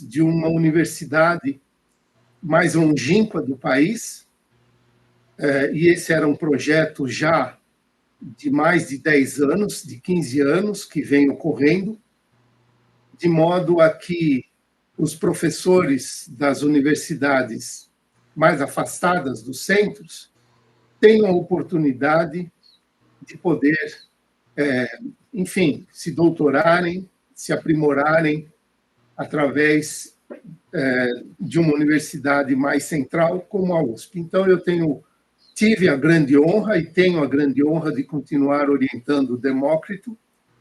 de uma universidade mais longínqua do país, e esse era um projeto já de mais de 10 anos, de 15 anos, que vem ocorrendo, de modo a que os professores das universidades mais afastadas dos centros tenham a oportunidade de poder, enfim, se doutorarem, se aprimorarem através de uma universidade mais central como a USP. Então, eu tive a grande honra e tenho a grande honra de continuar orientando o Demócrito,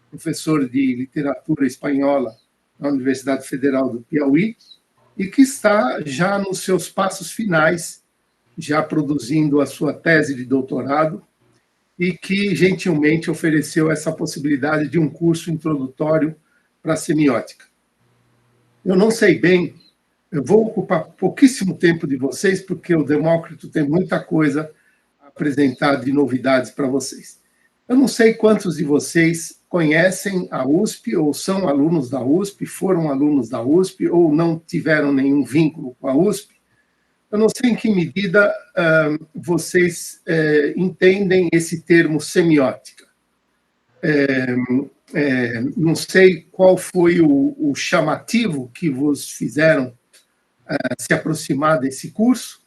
professor de literatura espanhola na Universidade Federal do Piauí, e que está já nos seus passos finais, já produzindo a sua tese de doutorado, e que gentilmente ofereceu essa possibilidade de um curso introdutório para a semiótica. Eu não sei bem, eu vou ocupar pouquíssimo tempo de vocês, porque o Demócrito tem muita coisa a apresentar de novidades para vocês. Eu não sei quantos de vocês conhecem a USP, ou são alunos da USP, foram alunos da USP, ou não tiveram nenhum vínculo com a USP. Eu não sei em que medida vocês entendem esse termo semiótica. Não sei qual foi o chamativo que vos fizeram se aproximar desse curso,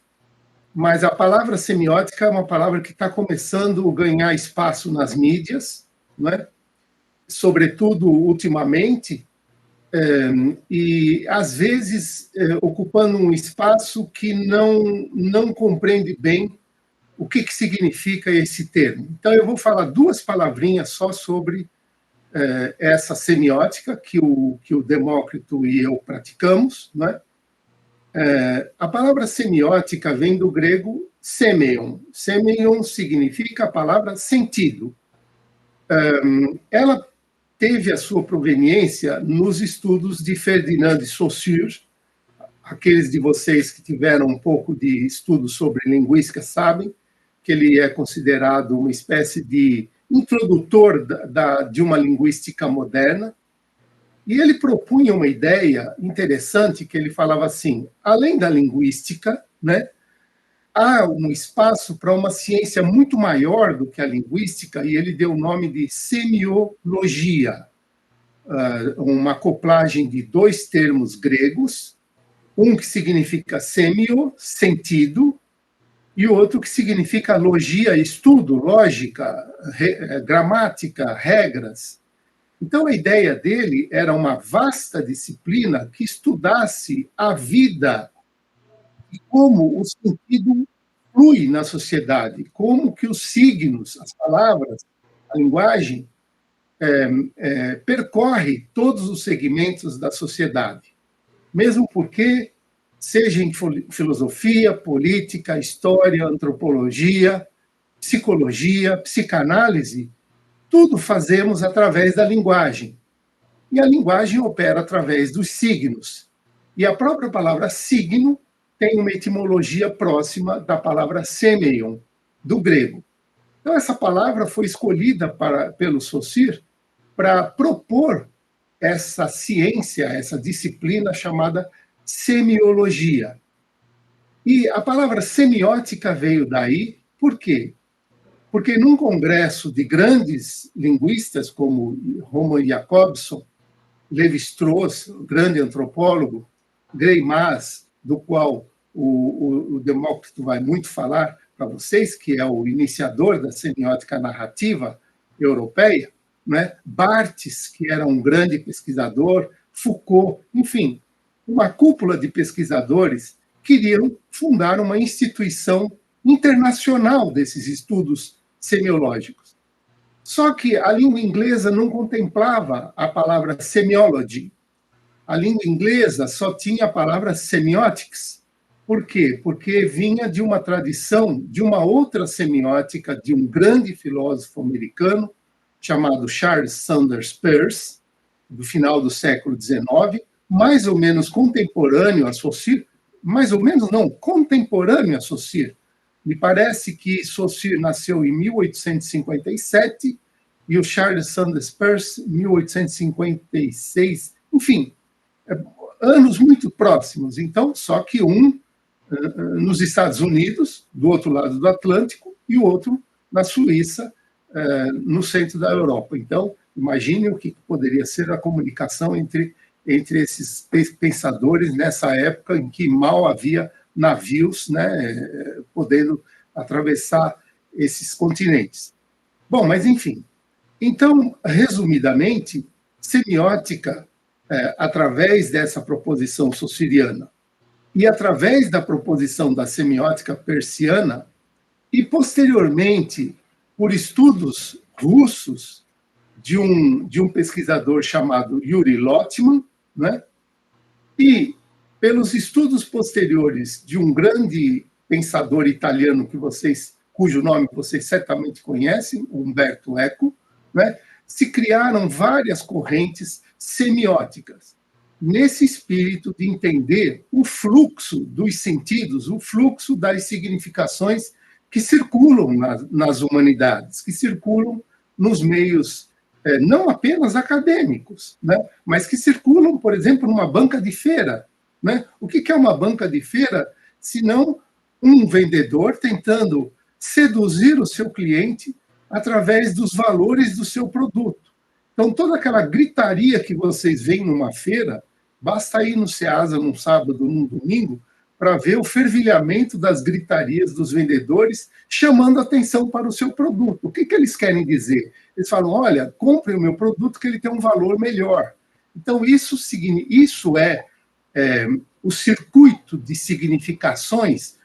mas a palavra semiótica é uma palavra que está começando a ganhar espaço nas mídias, não é? Sobretudo ultimamente, e às vezes ocupando um espaço que não compreende bem o que significa esse termo. Então, eu vou falar duas palavrinhas só sobre essa semiótica que o Demócrito e eu praticamos, não é? A palavra semiótica vem do grego semeion. Semeion significa a palavra sentido. Ela teve a sua proveniência nos estudos de Ferdinand de Saussure. Aqueles de vocês que tiveram um pouco de estudo sobre linguística sabem que ele é considerado uma espécie de introdutor de uma linguística moderna. E ele propunha uma ideia interessante, que ele falava assim, além da linguística, né, há um espaço para uma ciência muito maior do que a linguística, e ele deu o nome de semiologia, uma acoplagem de dois termos gregos, um que significa semio, sentido, e outro que significa logia, estudo, lógica, gramática, regras. Então, a ideia dele era uma vasta disciplina que estudasse a vida e como o sentido flui na sociedade, como que os signos, as palavras, a linguagem, percorre todos os segmentos da sociedade. Mesmo porque, seja em filosofia, política, história, antropologia, psicologia, psicanálise, tudo fazemos através da linguagem. E a linguagem opera através dos signos. E a própria palavra signo tem uma etimologia próxima da palavra semeion, do grego. Então, essa palavra foi escolhida pelo Saussure para propor essa ciência, essa disciplina chamada semiologia. E a palavra semiótica veio daí, por quê? Porque num congresso de grandes linguistas como Roman Jakobson, Lévi-Strauss, o grande antropólogo, Gray Maas, do qual o Demócrito vai muito falar para vocês, que é o iniciador da semiótica narrativa europeia, né? Barthes, que era um grande pesquisador, Foucault, enfim, uma cúpula de pesquisadores queriam fundar uma instituição internacional desses estudos semiológicos. Só que a língua inglesa não contemplava a palavra semiology. A língua inglesa só tinha a palavra semiotics. Por quê? Porque vinha de uma tradição, de uma outra semiótica, de um grande filósofo americano, chamado Charles Sanders Peirce, do final do século XIX, mais ou menos contemporâneo a Saussure, mais ou menos não, contemporâneo a Saussure. Me parece que Saussure nasceu em 1857 e o Charles Sanders Peirce em 1856. Enfim, anos muito próximos. Então, só que um nos Estados Unidos, do outro lado do Atlântico, e o outro na Suíça, no centro da Europa. Então, imagine o que poderia ser a comunicação entre esses pensadores nessa época em que mal havia navios, né, podendo atravessar esses continentes. Bom, mas enfim. Então, resumidamente, semiótica, através dessa proposição saussuriana e através da proposição da semiótica persiana, e posteriormente por estudos russos de um pesquisador chamado Yuri Lotman, né? E pelos estudos posteriores de um grande pensador italiano cujo nome vocês certamente conhecem, Umberto Eco, né? Se criaram várias correntes semióticas, nesse espírito de entender o fluxo dos sentidos, o fluxo das significações que circulam nas humanidades, que circulam nos meios não apenas acadêmicos, né, mas que circulam, por exemplo, numa banca de feira. Né? O que é uma banca de feira, senão um vendedor tentando seduzir o seu cliente através dos valores do seu produto. Então, toda aquela gritaria que vocês veem numa feira, basta ir no Ceasa num sábado, num domingo, para ver o fervilhamento das gritarias dos vendedores chamando atenção para o seu produto. O que eles querem dizer? Eles falam, olha, compre o meu produto que ele tem um valor melhor. Então, isso é o circuito de significações.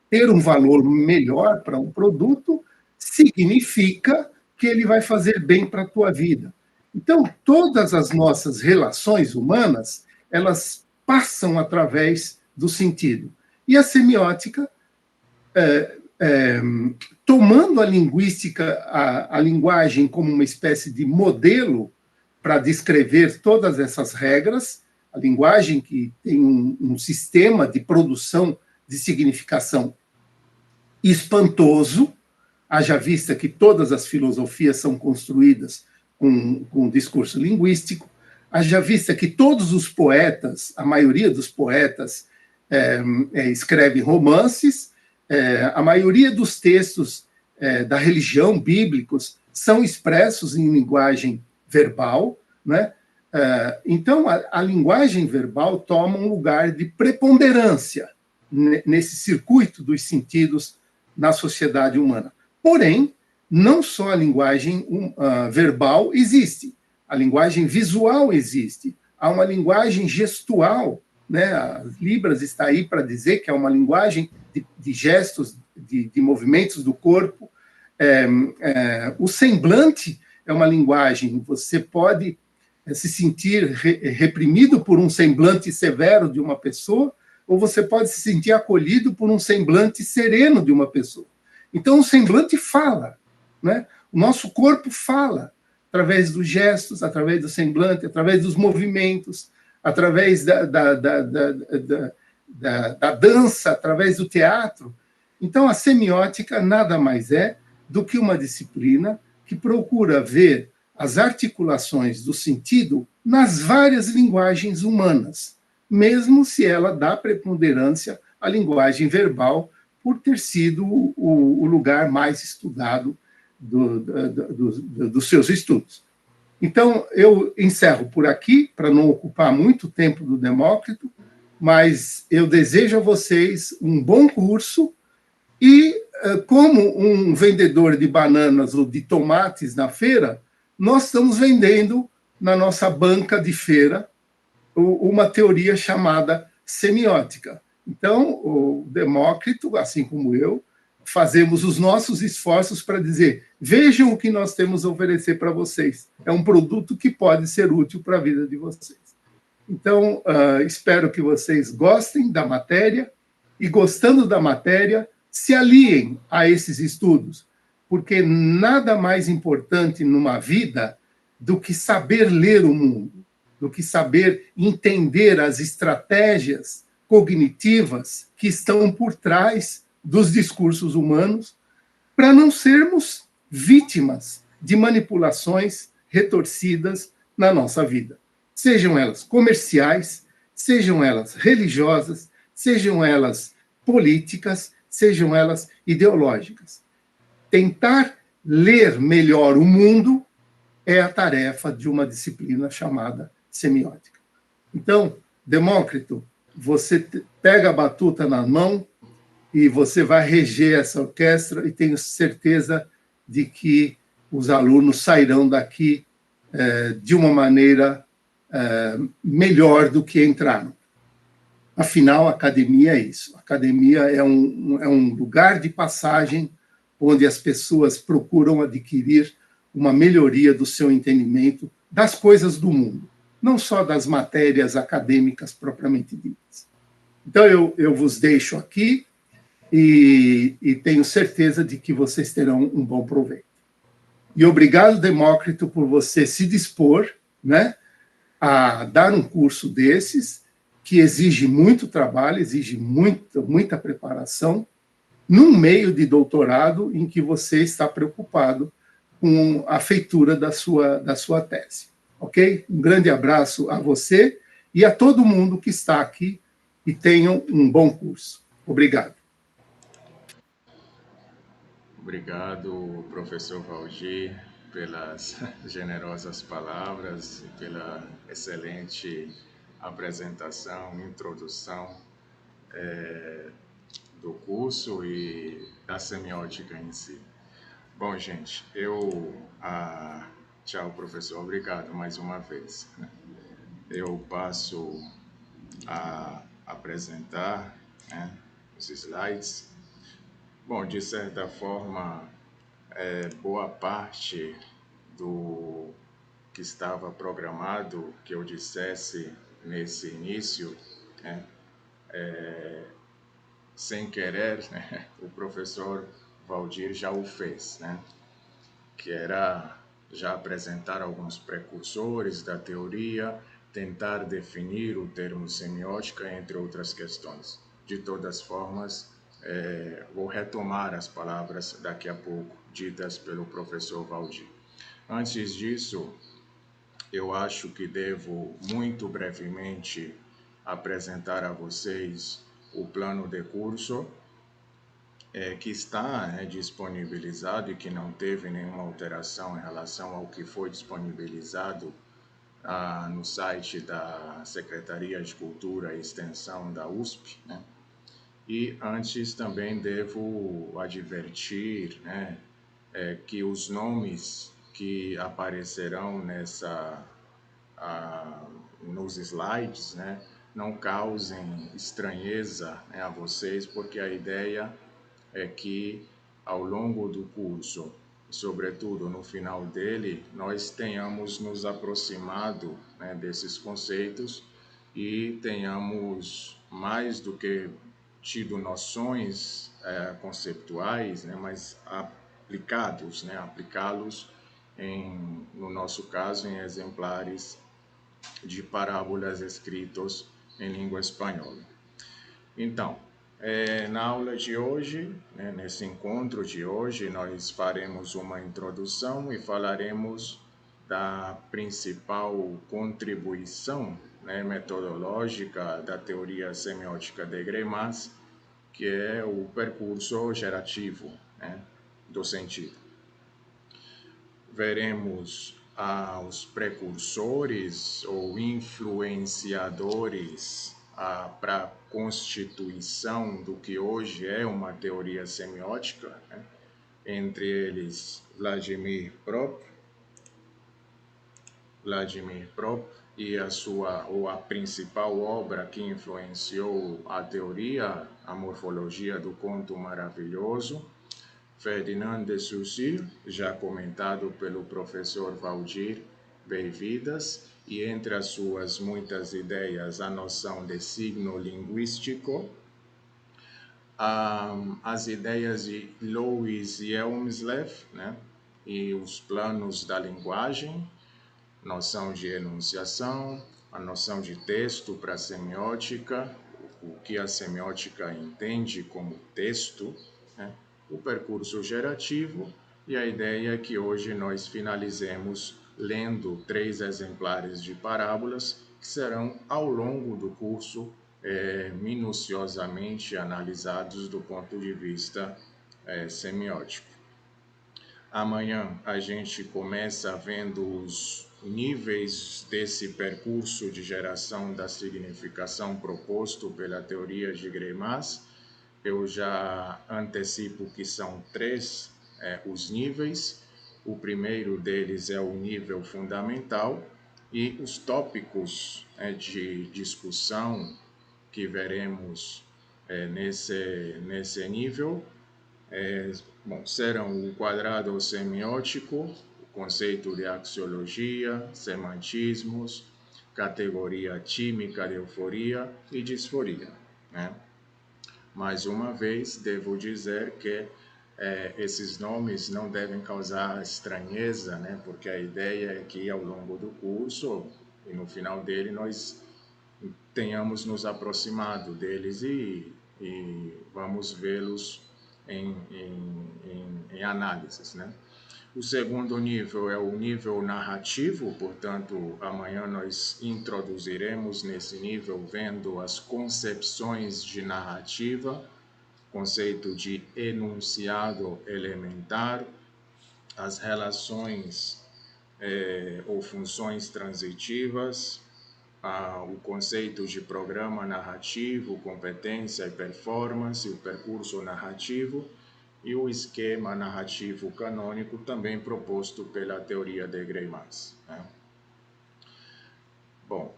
Ter um valor melhor para um produto significa que ele vai fazer bem para a tua vida. Então, todas as nossas relações humanas, elas passam através do sentido. E a semiótica, tomando a linguística, a linguagem como uma espécie de modelo para descrever todas essas regras, a linguagem que tem um sistema de produção de significação espantoso, haja vista que todas as filosofias são construídas com discurso linguístico, haja vista que todos os poetas, a maioria dos poetas, escrevem romances, a maioria dos textos da religião bíblicos são expressos em linguagem verbal, né? Então, a linguagem verbal toma um lugar de preponderância nesse circuito dos sentidos na sociedade humana. Porém, não só a linguagem verbal existe, a linguagem visual existe, há uma linguagem gestual, né? A Libras está aí para dizer que é uma linguagem de gestos, de movimentos do corpo. O semblante é uma linguagem, você pode se sentir reprimido por um semblante severo de uma pessoa, ou você pode se sentir acolhido por um semblante sereno de uma pessoa. Então, o semblante fala, né? O nosso corpo fala, através dos gestos, através do semblante, através dos movimentos, através da dança, através do teatro. Então, a semiótica nada mais é do que uma disciplina que procura ver as articulações do sentido nas várias linguagens humanas, mesmo se ela dá preponderância à linguagem verbal, por ter sido o lugar mais estudado dos seus estudos. Então, eu encerro por aqui, para não ocupar muito tempo do Demócrito, mas eu desejo a vocês um bom curso e, como um vendedor de bananas ou de tomates na feira, nós estamos vendendo na nossa banca de feira uma teoria chamada semiótica. Então, o Demócrito, assim como eu, fazemos os nossos esforços para dizer, vejam o que nós temos a oferecer para vocês. É um produto que pode ser útil para a vida de vocês. Então, espero que vocês gostem da matéria e, gostando da matéria, se aliem a esses estudos, porque nada mais importante numa vida do que saber ler o mundo, do que saber entender as estratégias cognitivas que estão por trás dos discursos humanos, para não sermos vítimas de manipulações retorcidas na nossa vida. Sejam elas comerciais, sejam elas religiosas, sejam elas políticas, sejam elas ideológicas. Tentar ler melhor o mundo é a tarefa de uma disciplina chamada semiótica. Então, Demócrito, você pega a batuta na mão e você vai reger essa orquestra, e tenho certeza de que os alunos sairão daqui de uma maneira melhor do que entraram. Afinal, a academia é isso. A academia é um lugar de passagem onde as pessoas procuram adquirir uma melhoria do seu entendimento das coisas do mundo, não só das matérias acadêmicas propriamente ditas. Então, eu vos deixo aqui e tenho certeza de que vocês terão um bom proveito. E obrigado, Demócrito, por você se dispor, né, a dar um curso desses, que exige muito trabalho, exige muita preparação, num meio de doutorado em que você está preocupado com a feitura da sua tese. Ok? Um grande abraço a você e a todo mundo que está aqui, e tenham um bom curso. Obrigado. Obrigado, professor Valdir, pelas generosas palavras e pela excelente apresentação, introdução do curso e da semiótica em si. Bom, gente, tchau, professor, obrigado mais uma vez. Eu passo a apresentar, né, os slides. Bom, de certa forma, boa parte do que estava programado que eu dissesse nesse início, né, sem querer, né, o professor Valdir já o fez, né, que era já apresentar alguns precursores da teoria, tentar definir o termo semiótica, entre outras questões. De todas formas, vou retomar as palavras daqui a pouco, ditas pelo professor Valdir. Antes disso, eu acho que devo muito brevemente apresentar a vocês o plano de curso que está, né, disponibilizado e que não teve nenhuma alteração em relação ao que foi disponibilizado no site da Secretaria de Cultura e Extensão da USP, né? E antes também devo advertir, né, que os nomes que aparecerão nos slides, né, não causem estranheza, né, a vocês, porque a ideia é que ao longo do curso, sobretudo no final dele, nós tenhamos nos aproximado, né, desses conceitos e tenhamos mais do que tido noções conceptuais, né, mas aplicados, né, aplicá-los no nosso caso, em exemplares de parábolas escritos em língua espanhola. Então, na aula de hoje, né, nesse encontro de hoje, nós faremos uma introdução e falaremos da principal contribuição, né, metodológica da teoria semiótica de Greimas, que é o percurso gerativo, né, do sentido. Veremos os precursores ou influenciadores para a constituição do que hoje é uma teoria semiótica, né? Entre eles Vladimir Prop e a principal obra que influenciou a teoria, a morfologia do conto maravilhoso, Ferdinand de Saussure, já comentado pelo professor Valdir Beividas, e entre as suas muitas ideias, a noção de signo linguístico, as ideias de Louis Hjelmslev, né, e os planos da linguagem, noção de enunciação, a noção de texto para a semiótica, o que a semiótica entende como texto, né, o percurso gerativo, e a ideia é que hoje nós finalizemos lendo 3 exemplares de parábolas que serão, ao longo do curso, minuciosamente analisados do ponto de vista semiótico. Amanhã a gente começa vendo os níveis desse percurso de geração da significação proposto pela teoria de Greimas. Eu já antecipo que são três os níveis. O primeiro deles é o nível fundamental e os tópicos de discussão que veremos nesse nível serão o quadrado semiótico, o conceito de axiologia, semantismos, categoria química de euforia e disforia, né? Mais uma vez, devo dizer que esses nomes não devem causar estranheza, né? Porque a ideia é que ao longo do curso e no final dele nós tenhamos nos aproximado deles e vamos vê-los em análises, né? O segundo nível é o nível narrativo, portanto, amanhã nós introduziremos nesse nível vendo as concepções de narrativa, conceito de enunciado elementar, as relações ou funções transitivas, o conceito de programa narrativo, competência e performance, o percurso narrativo e o esquema narrativo canônico também proposto pela teoria de Greimas, né? Bom,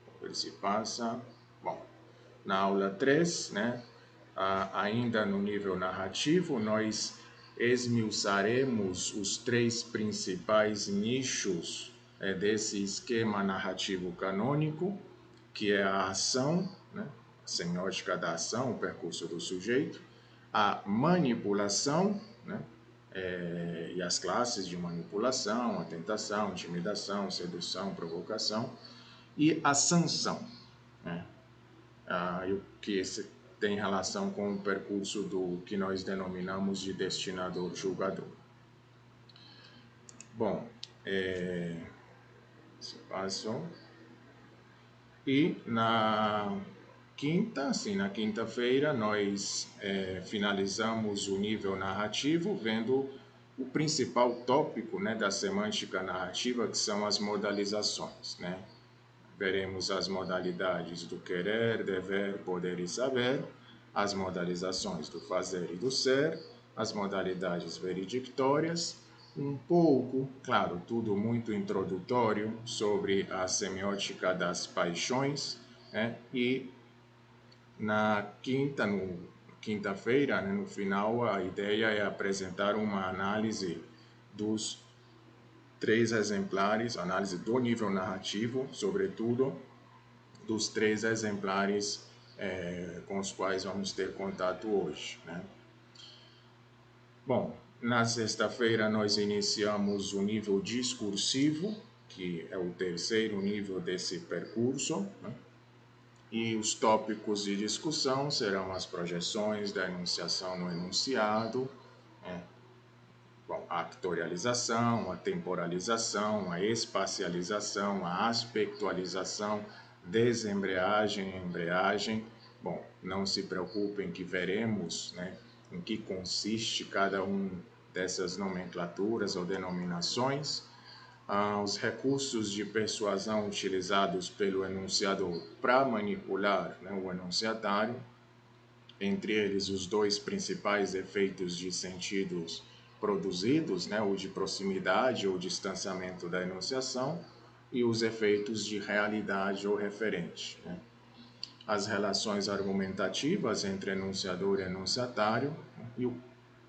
vamos ver se passa. Bom, na aula 3, né, ainda no nível narrativo, nós esmiuçaremos os três principais nichos desse esquema narrativo canônico, que é a ação, né, a semiótica da ação, o percurso do sujeito, a manipulação, né, e as classes de manipulação, a tentação, intimidação, sedução, provocação, e a sanção, né, o que tem relação com o percurso do que nós denominamos de destinador-julgador. Bom, se passou. E na quinta-feira, nós finalizamos o nível narrativo, vendo o principal tópico, né, da semântica narrativa, que são as modalizações, né? Veremos as modalidades do querer, dever, poder e saber, as modalizações do fazer e do ser, as modalidades veredictórias, um pouco, claro, tudo muito introdutório sobre a semiótica das paixões, né? E na quinta-feira, né, no final, a ideia é apresentar uma análise dos três exemplares, análise do nível narrativo, sobretudo, dos três exemplares com os quais vamos ter contato hoje, né? Bom, na sexta-feira nós iniciamos o nível discursivo, que é o terceiro nível desse percurso, né? E os tópicos de discussão serão as projeções da enunciação no enunciado, né? Bom, a actorialização, a temporalização, a espacialização, a aspectualização, desembreagem, embreagem. Bom, não se preocupem que veremos, né, em que consiste cada um dessas nomenclaturas ou denominações. Os recursos de persuasão utilizados pelo enunciador para manipular, né, o enunciatário, entre eles os dois principais efeitos de sentidos produzidos, né, o de proximidade ou distanciamento da enunciação e os efeitos de realidade ou referente, né? As relações argumentativas entre enunciador e enunciatário e o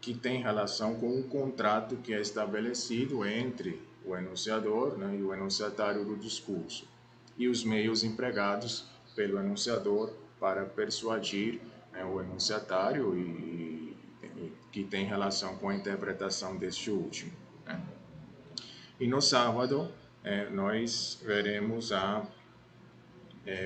que tem relação com o contrato que é estabelecido entre o enunciador, né, e o enunciatário do discurso, e os meios empregados pelo enunciador para persuadir, né, o enunciatário e que tem relação com a interpretação deste último, né? E no sábado nós veremos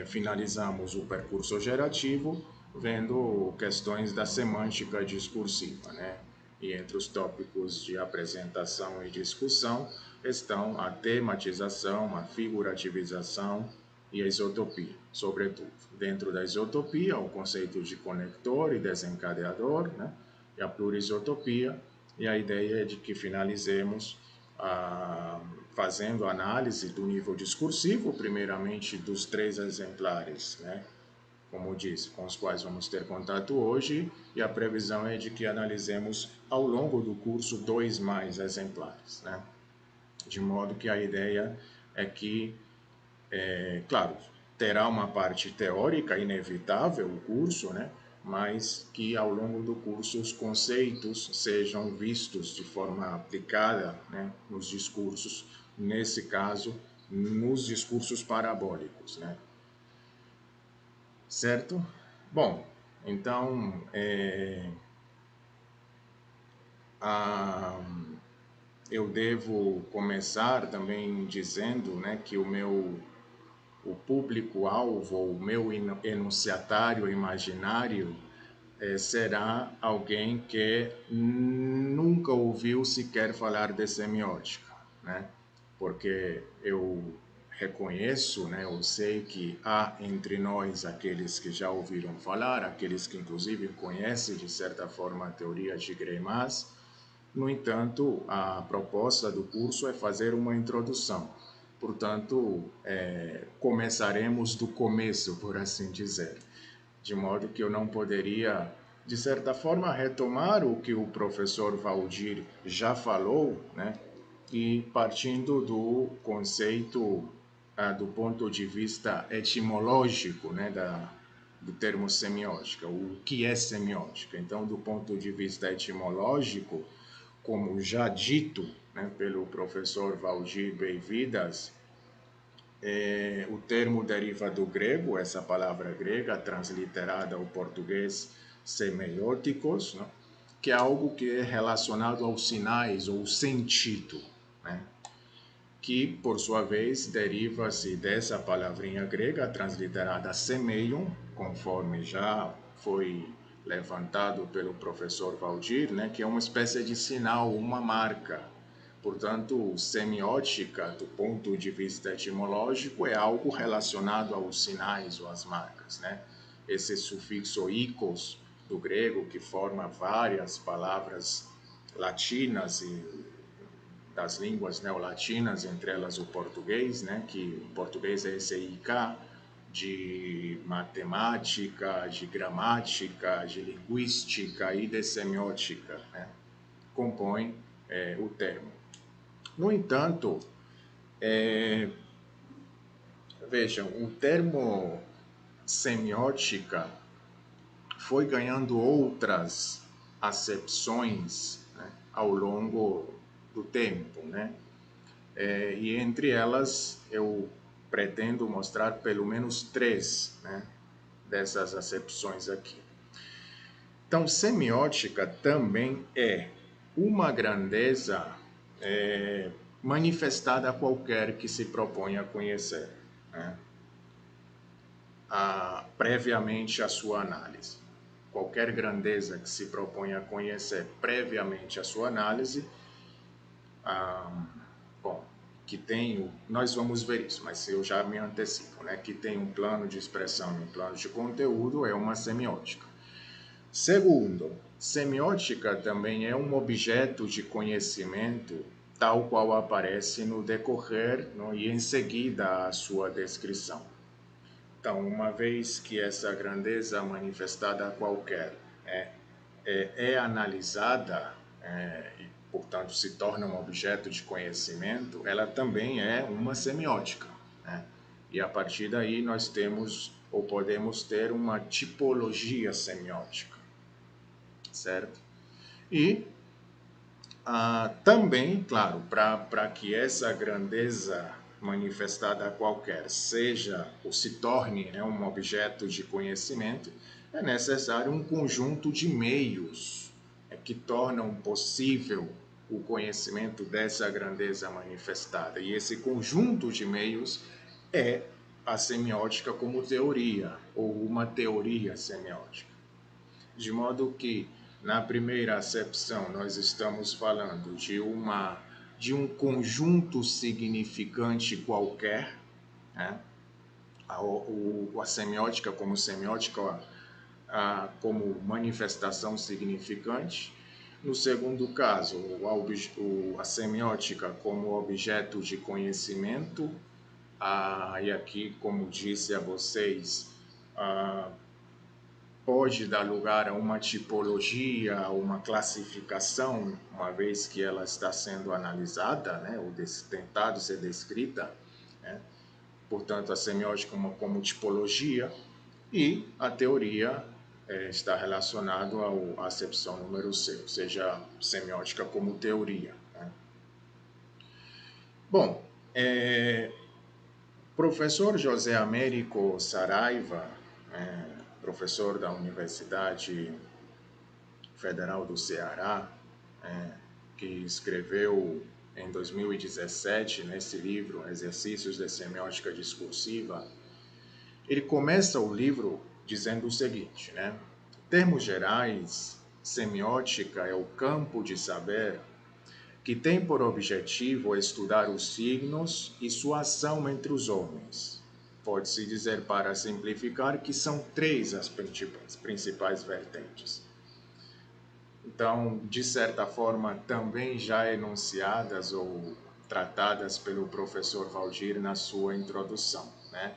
finalizamos o percurso gerativo vendo questões da semântica discursiva, né? E entre os tópicos de apresentação e discussão, estão a tematização, a figurativização e a isotopia, sobretudo. Dentro da isotopia, o conceito de conector e desencadeador, né? E a plurisotopia, e a ideia é de que finalizemos fazendo análise do nível discursivo, primeiramente dos 3 exemplares, né? Como disse, com os quais vamos ter contato hoje, e a previsão é de que analisemos ao longo do curso 2 mais exemplares, né? De modo que a ideia é que, claro, terá uma parte teórica inevitável o curso, né? Mas que ao longo do curso os conceitos sejam vistos de forma aplicada, né? Nos discursos, nesse caso, nos discursos parabólicos, né? Certo? Bom, então, a, eu devo começar também dizendo, né, que o público-alvo, o meu enunciatário imaginário, será alguém que nunca ouviu sequer falar de semiótica, né? Porque eu reconheço, né, eu sei que há entre nós aqueles que já ouviram falar, aqueles que inclusive conhecem de certa forma a teoria de Greimas. No entanto, a proposta do curso é fazer uma introdução. Portanto, começaremos do começo, por assim dizer, de modo que eu não poderia, de certa forma, retomar o que o professor Valdir já falou, né? E partindo do conceito, do ponto de vista etimológico, né, do termo semiótica, o que é semiótica. Então, do ponto de vista etimológico, como já dito, né, pelo professor Valdir Beividas, o termo deriva do grego, essa palavra grega, transliterada ao português semeióticos, né, que é algo que é relacionado aos sinais ou sentido, né, que, por sua vez, deriva-se dessa palavrinha grega transliterada semeion, conforme já foi levantado pelo professor Valdir, né, que é uma espécie de sinal, uma marca. Portanto, semiótica, do ponto de vista etimológico, é algo relacionado aos sinais ou às marcas, né? Esse sufixo "ikos" do grego, que forma várias palavras latinas e das línguas neolatinas, entre elas o português, né? Que o português é esse IK, de matemática, de gramática, de linguística e de semiótica, né? Compõe o termo. No entanto, vejam, o termo semiótica foi ganhando outras acepções, né, ao longo do tempo, né? E entre elas eu pretendo mostrar pelo menos 3, né, dessas acepções aqui. Então, semiótica também é uma grandeza manifestada a qualquer que se proponha a conhecer, né? Previamente a sua análise. Qualquer grandeza que se proponha a conhecer previamente a sua análise, bom, que tem, nós vamos ver isso, mas eu já me antecipo, né? Que tem um plano de expressão e um plano de conteúdo, é uma semiótica. Segundo, semiótica também é um objeto de conhecimento tal qual aparece no decorrer, no, e em seguida a sua descrição. Então, uma vez que essa grandeza manifestada qualquer é analisada, e, portanto, se torna um objeto de conhecimento, ela também é uma semiótica, né? E a partir daí nós temos ou podemos ter uma tipologia semiótica, certo? E também, claro, para que essa grandeza manifestada a qualquer seja ou se torne, né, um objeto de conhecimento, é necessário um conjunto de meios que tornam possível o conhecimento dessa grandeza manifestada. E esse conjunto de meios é a semiótica como teoria, ou uma teoria semiótica. De modo que, na primeira acepção, nós estamos falando de uma de um conjunto significante qualquer, né? A semiótica como semiótica como manifestação significante. No segundo caso, a semiótica como objeto de conhecimento. E aqui, como disse a vocês, pode dar lugar a uma tipologia, a uma classificação, uma vez que ela está sendo analisada, né, ou tentado ser descrita, né? Portanto, a semiótica como tipologia, e a teoria está relacionada à acepção número C, ou seja, semiótica como teoria, né? Bom, professor José Américo Saraiva, professor da Universidade Federal do Ceará, que escreveu em 2017, nesse livro, Exercícios de Semiótica Discursiva, ele começa o livro dizendo o seguinte, né? Em termos gerais, semiótica é o campo de saber que tem por objetivo estudar os signos e sua ação entre os homens. Pode-se dizer, para simplificar, que são três as principais vertentes. Então, de certa forma, também já enunciadas ou tratadas pelo professor Valdir na sua introdução, né?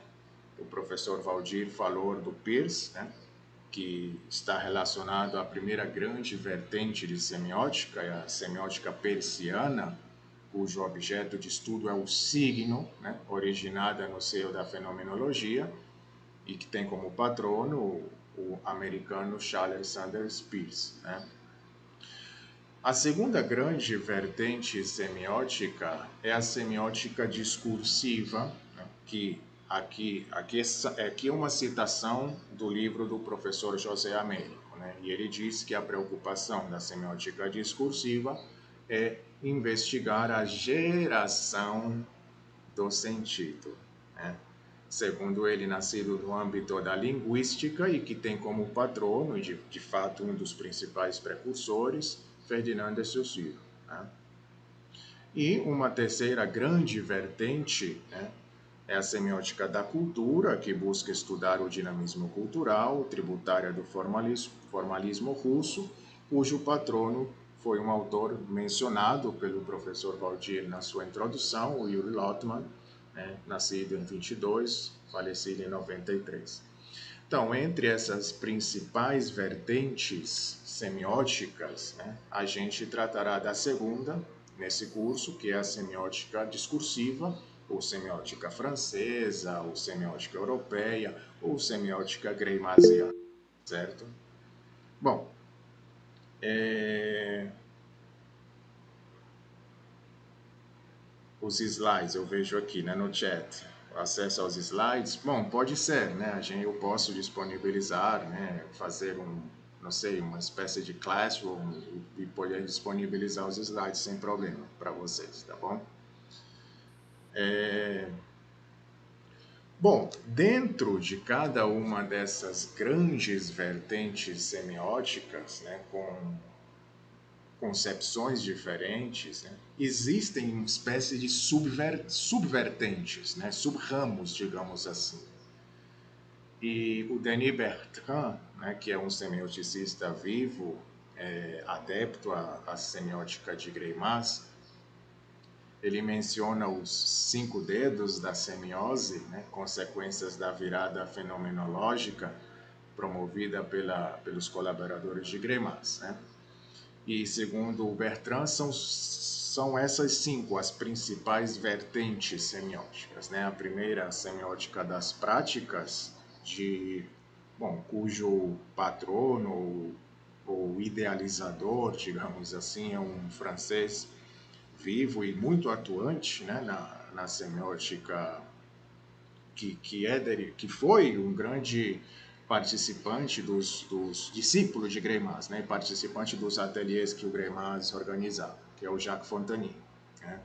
O professor Valdir falou do Peirce, né? Que está relacionado à primeira grande vertente de semiótica, a semiótica peirciana, cujo objeto de estudo é o signo, né? Originada no seio da fenomenologia, e que tem como patrono o americano Charles Sanders Peirce, né? A segunda grande vertente semiótica é a semiótica discursiva, né, que aqui é uma citação do livro do professor José Américo, né, e ele diz que a preocupação da semiótica discursiva é investigar a geração do sentido, né? Segundo ele, nascido no âmbito da linguística e que tem como patrono, e de fato um dos principais precursores, Ferdinand de Saussure, né? E uma terceira grande vertente, né, é a semiótica da cultura, que busca estudar o dinamismo cultural, tributária do formalismo russo, cujo patrono foi um autor mencionado pelo professor Valdir na sua introdução, o Yuri Lotman, né, nascido em 22, falecido em 93. Então, entre essas principais vertentes semióticas, né, a gente tratará da segunda nesse curso, que é a semiótica discursiva, ou semiótica francesa, ou semiótica europeia, ou semiótica greimasiana, certo? Bom, os slides eu vejo aqui, né, no chat. Acesso aos slides, bom, pode ser, né? Eu posso disponibilizar, né? Fazer não sei, uma espécie de classroom e poder disponibilizar os slides sem problema para vocês, tá bom? Bom, dentro de cada uma dessas grandes vertentes semióticas, né, com concepções diferentes, né, existem uma espécie de subvertentes, né, sub-ramos, digamos assim. E o Denis Bertrand, né, que é um semioticista vivo, adepto à semiótica de Greimas, ele menciona os 5 dedos da semiose, né, consequências da virada fenomenológica promovida pelos colaboradores de Greimas, né? E, segundo o Bertrand, são essas 5 as principais vertentes semióticas, né? A primeira, a semiótica das práticas, cujo patrono ou idealizador, digamos assim, é um francês vivo e muito atuante, né, na semiótica, que foi um grande participante dos discípulos de Greimas, né, participante dos ateliês que o Greimas organizava, que é o Jacques Fontanier, né?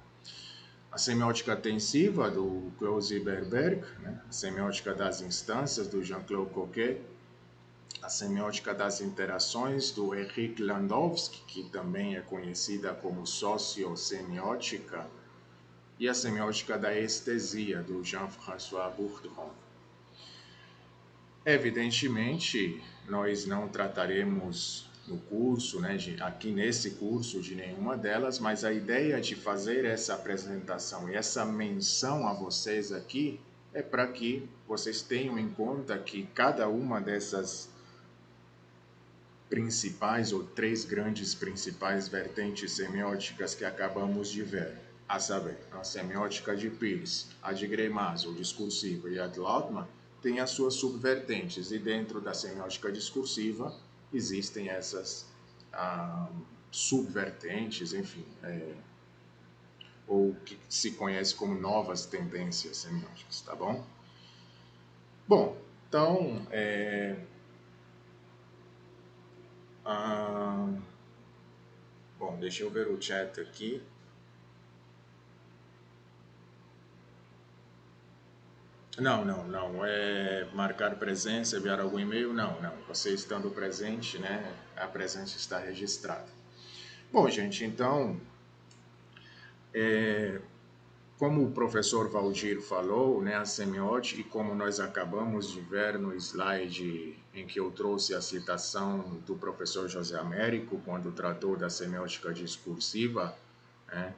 A semiótica tensiva, do Klaus Berberg, né? A semiótica das instâncias, do Jean-Claude Coquet, a semiótica das interações, do Eric Landowski, que também é conhecida como sociossemiótica, e a semiótica da estesia, do Jean-François Bourdon. Evidentemente, nós não trataremos no curso, né, aqui nesse curso, de nenhuma delas, mas a ideia de fazer essa apresentação e essa menção a vocês aqui é para que vocês tenham em conta que cada uma dessas principais ou três grandes principais vertentes semióticas que acabamos de ver, a saber, a semiótica de Peirce, a de Greimas, o discursiva, e a de Lautmann, tem as suas subvertentes, e dentro da semiótica discursiva existem essas subvertentes, enfim, ou que se conhece como novas tendências semióticas, tá bom? Bom, então, bom, deixa eu ver o chat aqui. Não. É marcar presença, enviar algum e-mail? Não. Você estando presente, né? A presença está registrada. Bom, gente, então, como o professor Valdir falou, né, a semiótica, e como nós acabamos de ver no slide em que eu trouxe a citação do professor José Américo, quando tratou da semiótica discursiva, né,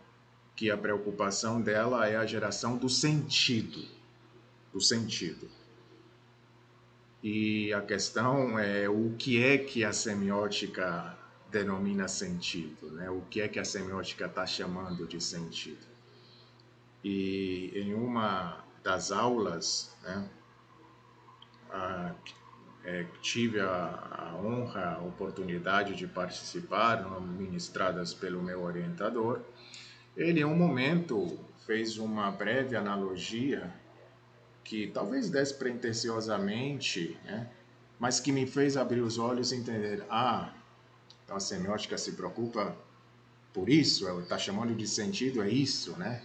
que a preocupação dela é a geração do sentido. E a questão é o que a semiótica denomina sentido, né? O que a semiótica está chamando de sentido. E em uma das aulas, né, tive a honra, a oportunidade de participar, ministradas pelo meu orientador, ele em um momento fez uma breve analogia que talvez despretensiosamente, né, mas que me fez abrir os olhos e entender, então a semiótica se preocupa por isso, está chamando de sentido, é isso, né?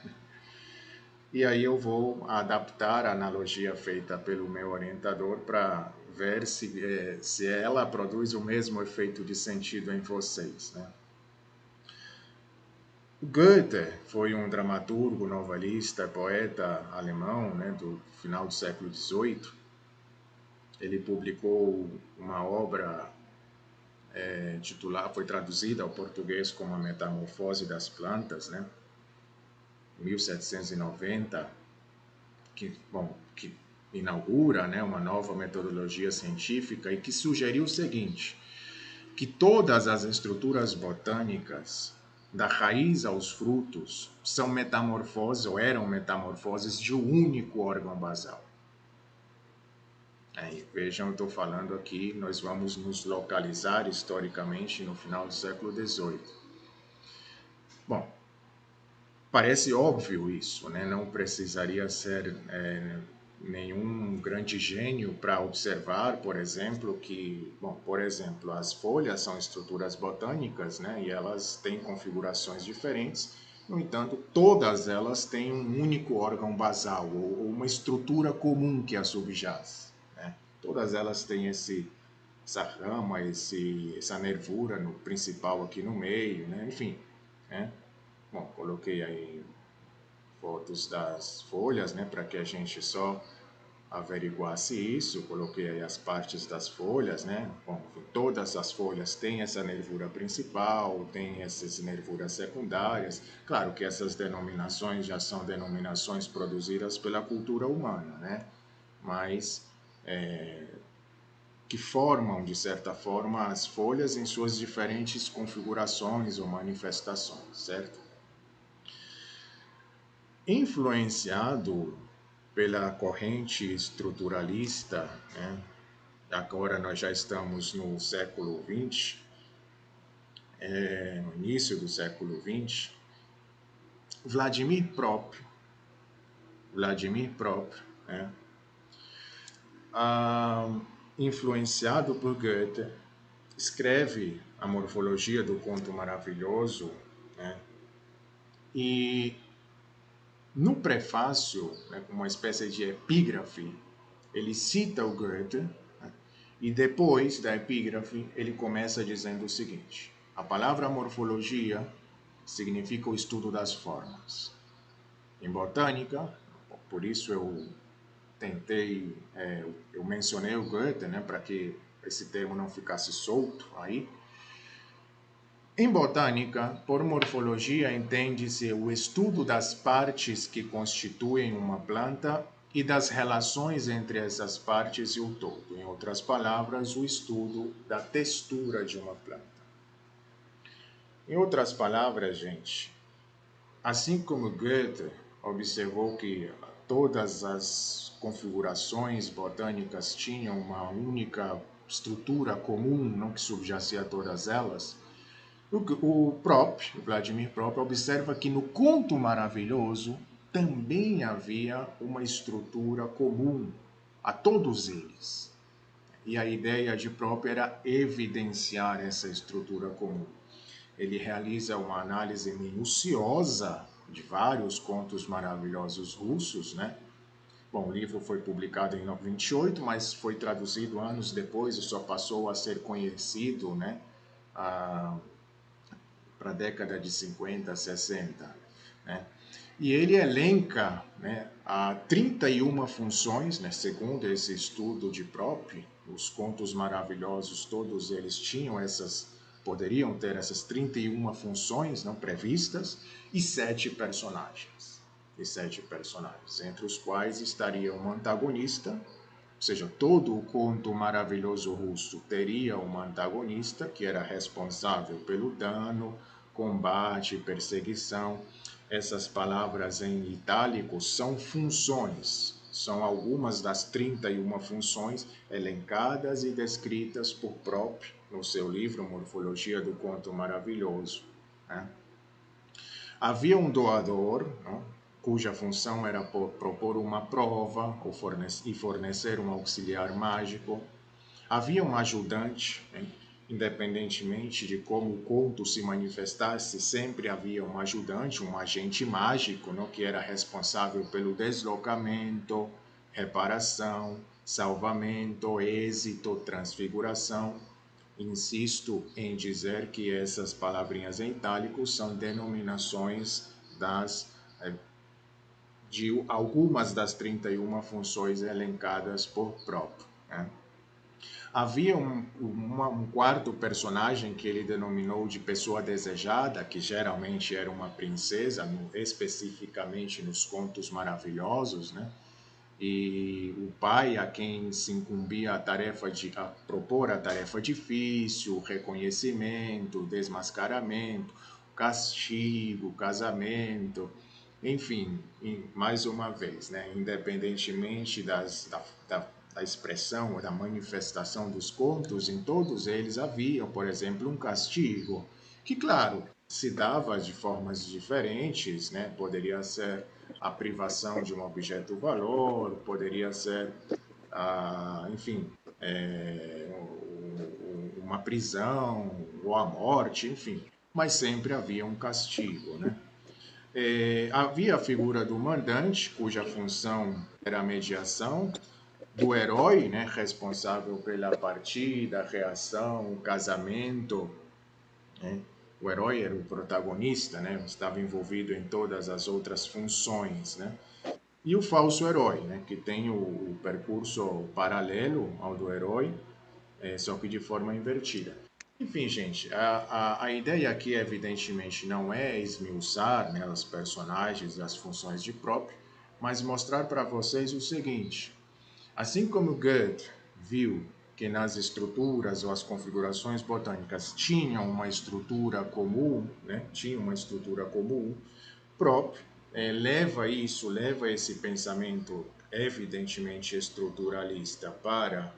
E aí eu vou adaptar a analogia feita pelo meu orientador para ver se ela produz o mesmo efeito de sentido em vocês, né? Goethe foi um dramaturgo, novelista, poeta alemão, né, do final do século XVIII. Ele publicou uma obra foi traduzida ao português como A Metamorfose das Plantas, né, 1790, que inaugura, né, uma nova metodologia científica e que sugeriu o seguinte, que todas as estruturas botânicas, da raiz aos frutos, são metamorfoses ou eram metamorfoses de um único órgão basal. Vejam, eu estou falando aqui, nós vamos nos localizar historicamente no final do século XVIII. Bom, parece óbvio isso, né? Não precisaria ser nenhum grande gênio para observar, por exemplo, as folhas são estruturas botânicas, né? E elas têm configurações diferentes. No entanto, todas elas têm um único órgão basal ou uma estrutura comum que as subjaz. Todas elas têm essa rama, essa nervura no principal aqui no meio, né? Enfim, né? Bom, coloquei aí fotos das folhas, né, para que a gente só averiguasse isso. Coloquei aí as partes das folhas, né? Bom, todas as folhas têm essa nervura principal, têm essas nervuras secundárias. Claro que essas denominações já são denominações produzidas pela cultura humana, né? Mas que formam, de certa forma, as folhas em suas diferentes configurações ou manifestações, certo? Influenciado pela corrente estruturalista, né? Agora nós já estamos no século XX, no início do século XX, Vladimir Prop, né? Influenciado por Goethe, escreve a Morfologia do Conto Maravilhoso, né? E no prefácio, né, uma espécie de epígrafe, ele cita o Goethe, né, E depois da epígrafe, ele começa dizendo o seguinte: a palavra morfologia significa o estudo das formas. Em botânica, por isso eu tentei, eu mencionei o Goethe, né, para que esse termo não ficasse solto aí. Em botânica, por morfologia entende-se o estudo das partes que constituem uma planta e das relações entre essas partes e o todo. Em outras palavras, o estudo da textura de uma planta. Em outras palavras, gente, assim como Goethe observou que todas as configurações botânicas tinham uma única estrutura comum, não que subjacesse a todas elas, o Vladimir Prop, observa que no conto maravilhoso também havia uma estrutura comum a todos eles. E a ideia de Prop era evidenciar essa estrutura comum. Ele realiza uma análise minuciosa de vários contos maravilhosos russos, né? Bom, o livro foi publicado em 28, mas foi traduzido anos depois e só passou a ser conhecido, né? Para a década de 50, 60. Né? E ele elenca, né, a 31 funções, né, segundo esse estudo de Prop, os contos maravilhosos, todos eles poderiam ter essas 31 funções não previstas e 7 personagens. Entre os quais estaria um antagonista, ou seja, todo o conto maravilhoso russo teria um antagonista que era responsável pelo dano, combate, perseguição. Essas palavras em itálico são funções, são algumas das 31 funções elencadas e descritas por Prop no seu livro Morfologia do Conto Maravilhoso. Né? Havia um doador, não? Cuja função era propor uma prova e fornecer um auxiliar mágico. Havia um ajudante, né? Independentemente de como o conto se manifestasse, sempre havia um ajudante, um agente mágico, não? Que era responsável pelo deslocamento, reparação, salvamento, êxito, transfiguração. Insisto em dizer que essas palavrinhas em itálico são denominações de algumas das 31 funções elencadas por Prop. Né? Havia um quarto personagem que ele denominou de pessoa desejada, que geralmente era uma princesa, especificamente nos contos maravilhosos, né? E o pai a quem se incumbia a propor a tarefa difícil, o reconhecimento, o desmascaramento, o castigo, o casamento, enfim, mais uma vez, né, independentemente da expressão ou da manifestação dos contos, em todos eles havia, por exemplo, um castigo, que, claro, se dava de formas diferentes, né? Poderia ser a privação de um objeto valor, poderia ser, enfim, uma prisão ou a morte, enfim, mas sempre havia um castigo, né? Havia a figura do mandante, cuja função era a mediação, do herói, né, responsável pela partida, a reação, o casamento, né? O herói era o protagonista, né? Estava envolvido em todas as outras funções, né? E o falso herói, né? Que tem o percurso paralelo ao do herói, só que de forma invertida. Enfim, gente, a ideia aqui, evidentemente, não é esmiuçar, né, os personagens e as funções de próprio, mas mostrar para vocês o seguinte: assim como Goethe viu que nas estruturas ou as configurações botânicas tinham uma estrutura comum, né? Tinha uma estrutura comum próprio, leva esse pensamento evidentemente estruturalista para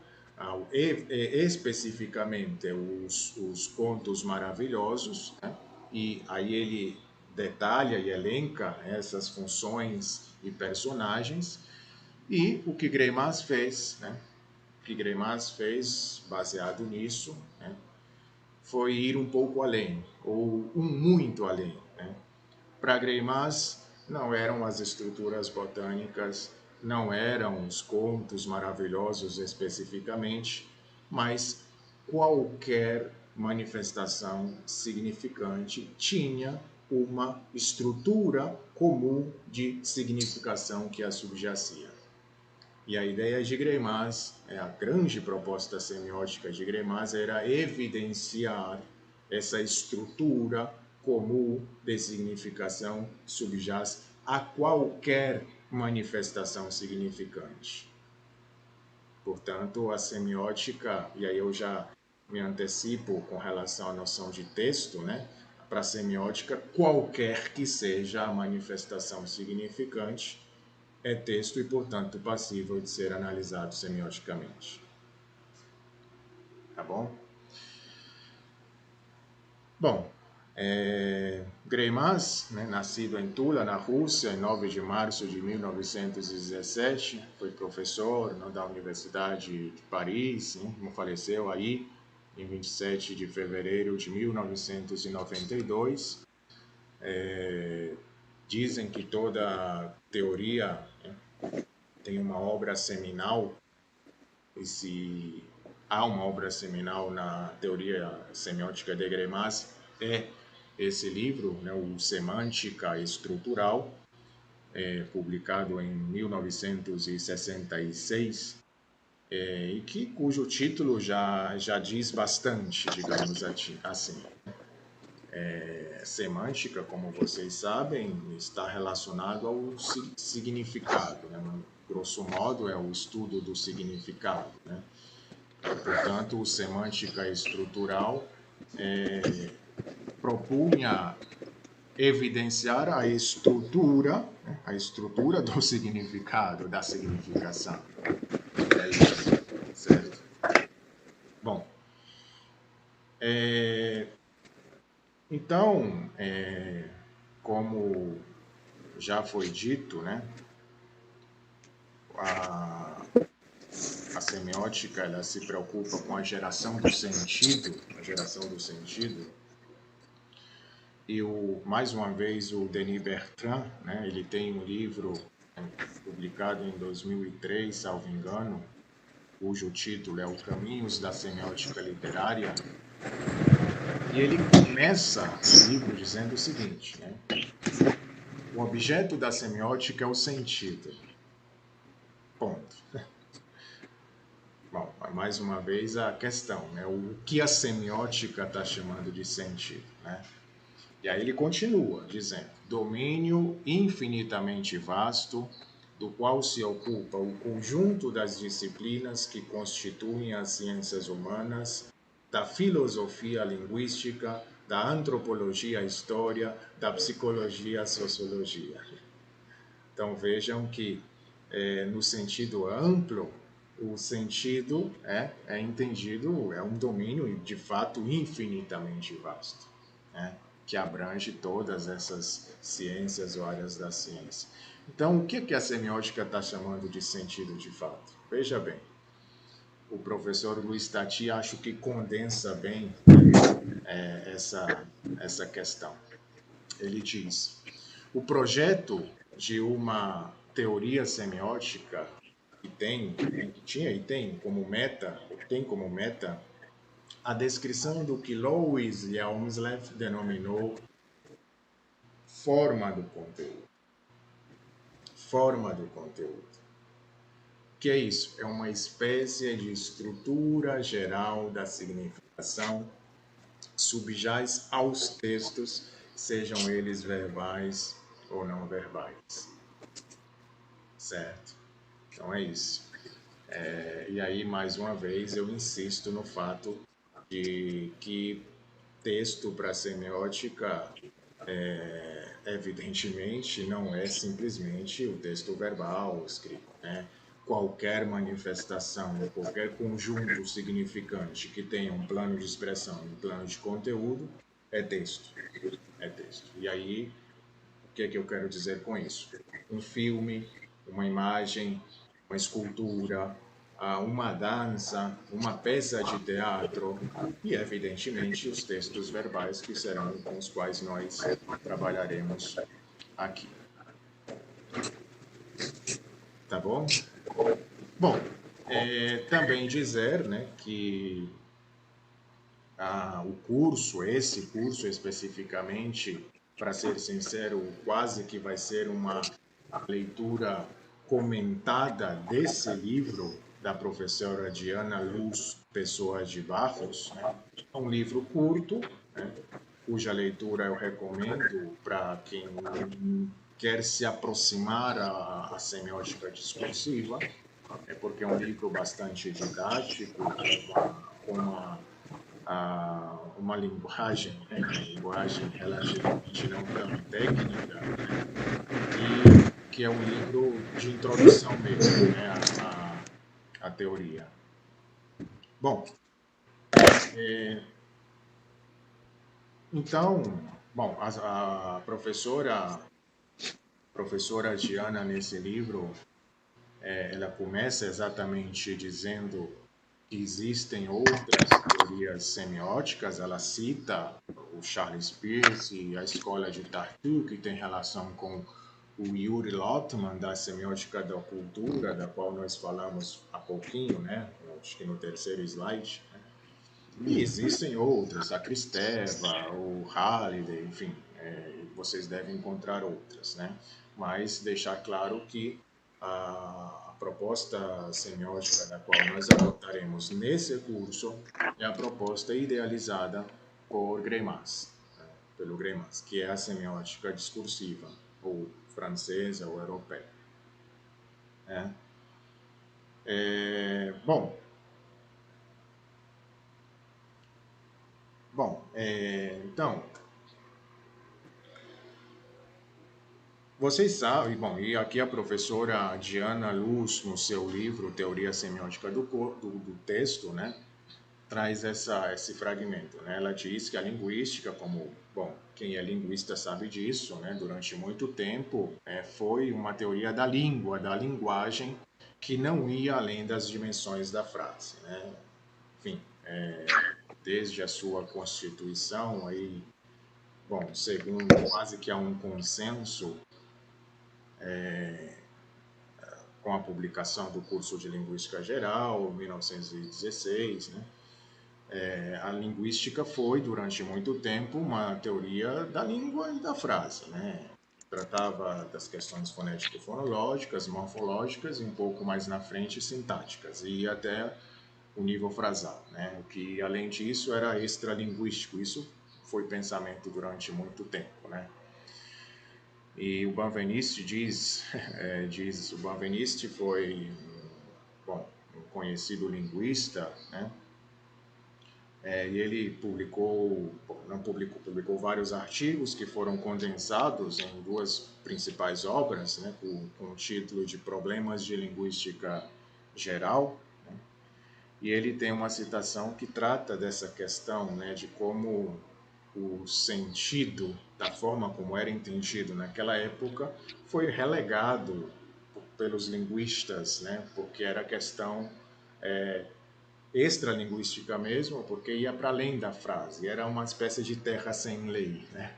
especificamente os contos maravilhosos, né? E aí ele detalha e elenca essas funções e personagens, e o que Greimas fez, né? O que Greimas fez, baseado nisso, né? Foi ir um pouco além, ou muito além. Né? Para Greimas, não eram as estruturas botânicas, não eram os contos maravilhosos especificamente, mas qualquer manifestação significante tinha uma estrutura comum de significação que a subjacia. E a ideia de Greimas, a grande proposta semiótica de Greimas era evidenciar essa estrutura comum de significação subjaz a qualquer manifestação significante. Portanto, a semiótica, e aí eu já me antecipo com relação à noção de texto, né? Para a semiótica, qualquer que seja a manifestação significante é texto e, portanto, passível de ser analisado semioticamente. Tá bom? Bom, Greimas, né, nascido em Tula, na Rússia, em 9 de março de 1917, foi professor da Universidade de Paris, né, faleceu aí em 27 de fevereiro de 1992. Dizem que toda teoria, né, tem uma obra seminal, e se há uma obra seminal na teoria semiótica de Greimas, é esse livro, né, o Semântica Estrutural, publicado em 1966, e cujo título já diz bastante, digamos assim. Semântica, como vocês sabem, está relacionado ao significado, né? Grosso modo, é o estudo do significado, né? Portanto, semântica estrutural propunha evidenciar a estrutura do significado, da significação. É isso, certo? Bom, então, como já foi dito, né, a semiótica ela se preocupa com a geração do sentido, e mais uma vez o Denis Bertrand, né, ele tem um livro publicado em 2003, salvo engano, cujo título é O Caminhos da Semiótica Literária, e ele começa o livro dizendo o seguinte, né, o objeto da semiótica é o sentido. Ponto. Bom, mais uma vez a questão, né? O que a semiótica está chamando de sentido, né? E aí ele continua dizendo, domínio infinitamente vasto, do qual se ocupa o conjunto das disciplinas que constituem as ciências humanas, da filosofia linguística, da antropologia história, da psicologia sociologia. Então vejam que no sentido amplo, o sentido é entendido, é um domínio de fato infinitamente vasto, né, que abrange todas essas ciências ou áreas da ciência. Então, o que a semiótica está chamando de sentido de fato? Veja bem, o professor Luiz Tati acho que condensa bem essa questão. Ele diz, o projeto de uma teoria semiótica que tinha e tem como meta a descrição do que Louis Hjelmslev denominou forma do conteúdo. Forma do conteúdo. O que é isso? É uma espécie de estrutura geral da significação subjaz aos textos, sejam eles verbais ou não verbais. Certo? Então é isso. E aí, mais uma vez, eu insisto no fato de que texto para semiótica, evidentemente, não é simplesmente o texto verbal escrito, né? Qualquer manifestação, qualquer conjunto significante que tenha um plano de expressão e um plano de conteúdo é texto. É texto. E aí, o que é que eu quero dizer com isso? Um filme, uma imagem, uma escultura, uma dança, uma peça de teatro e, evidentemente, os textos verbais que serão com os quais nós trabalharemos aqui. Tá bom? Bom, Também dizer, né, que esse curso especificamente, para ser sincero, quase que vai ser uma leitura comentada desse livro da professora Diana Luz Pessoa de Barros, né? É um livro curto, né? Cuja leitura eu recomendo para quem quer se aproximar à semiótica discursiva, porque é um livro bastante didático, com uma linguagem, né, uma linguagem relativamente não tão técnica, né, e que é um livro de introdução mesmo, né, à teoria. Bom, então, bom, a professora Giana, nesse livro, ela começa exatamente dizendo que existem outras teorias semióticas. Ela cita o Charles Peirce e a escola de Tartu, que tem relação com o Yuri Lotman, da semiótica da cultura, da qual nós falamos há pouquinho, né? Acho que no terceiro slide. Né? E existem outras, a Kristeva, o Halliday, enfim, vocês devem encontrar outras, né? Mas deixar claro que a proposta semiótica da qual nós adotaremos nesse curso é a proposta idealizada por Greimas, né? Pelo Greimas, que é a semiótica discursiva, ou francesa ou europeia. Né? Bom, então, vocês sabem, bom, e aqui a professora Diana Luz, no seu livro Teoria Semiótica do Texto, né, traz esse fragmento. Né? Ela diz que a linguística, como, bom, quem é linguista sabe disso, né, durante muito tempo foi uma teoria da língua, da linguagem, que não ia além das dimensões da frase. Né? Enfim, desde a sua constituição, aí, bom, segundo quase que há um consenso, com a publicação do curso de Linguística Geral, em 1916, né? A linguística foi, durante muito tempo, uma teoria da língua e da frase, né? Tratava das questões fonético-fonológicas, morfológicas e um pouco mais na frente, sintáticas, e até o nível frasal, né? O que, além disso, era extralinguístico. Isso foi pensamento durante muito tempo, né? E o Benveniste o Benveniste foi, bom, um conhecido linguista, né? E ele publicou vários artigos que foram condensados em duas principais obras, né? Com o título de Problemas de Linguística Geral, né? E ele tem uma citação que trata dessa questão, né? De como o sentido, da forma como era entendido naquela época, foi relegado pelos linguistas, né? Porque era questão extralinguística mesmo, porque ia para além da frase, era uma espécie de terra sem lei. Né?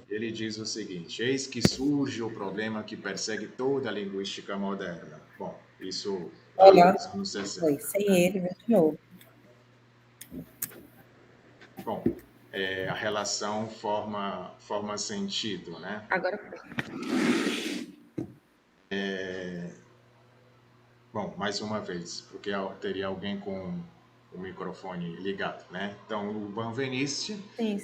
Ele diz o seguinte: eis que surge o problema que persegue toda a linguística moderna. Bom, isso Olha, nos anos 60. foi sem ele, veio de novo. Bom, a relação forma sentido, né? Agora foi. Bom, mais uma vez, porque teria alguém com o microfone ligado, né? Então, o Benveniste Sim.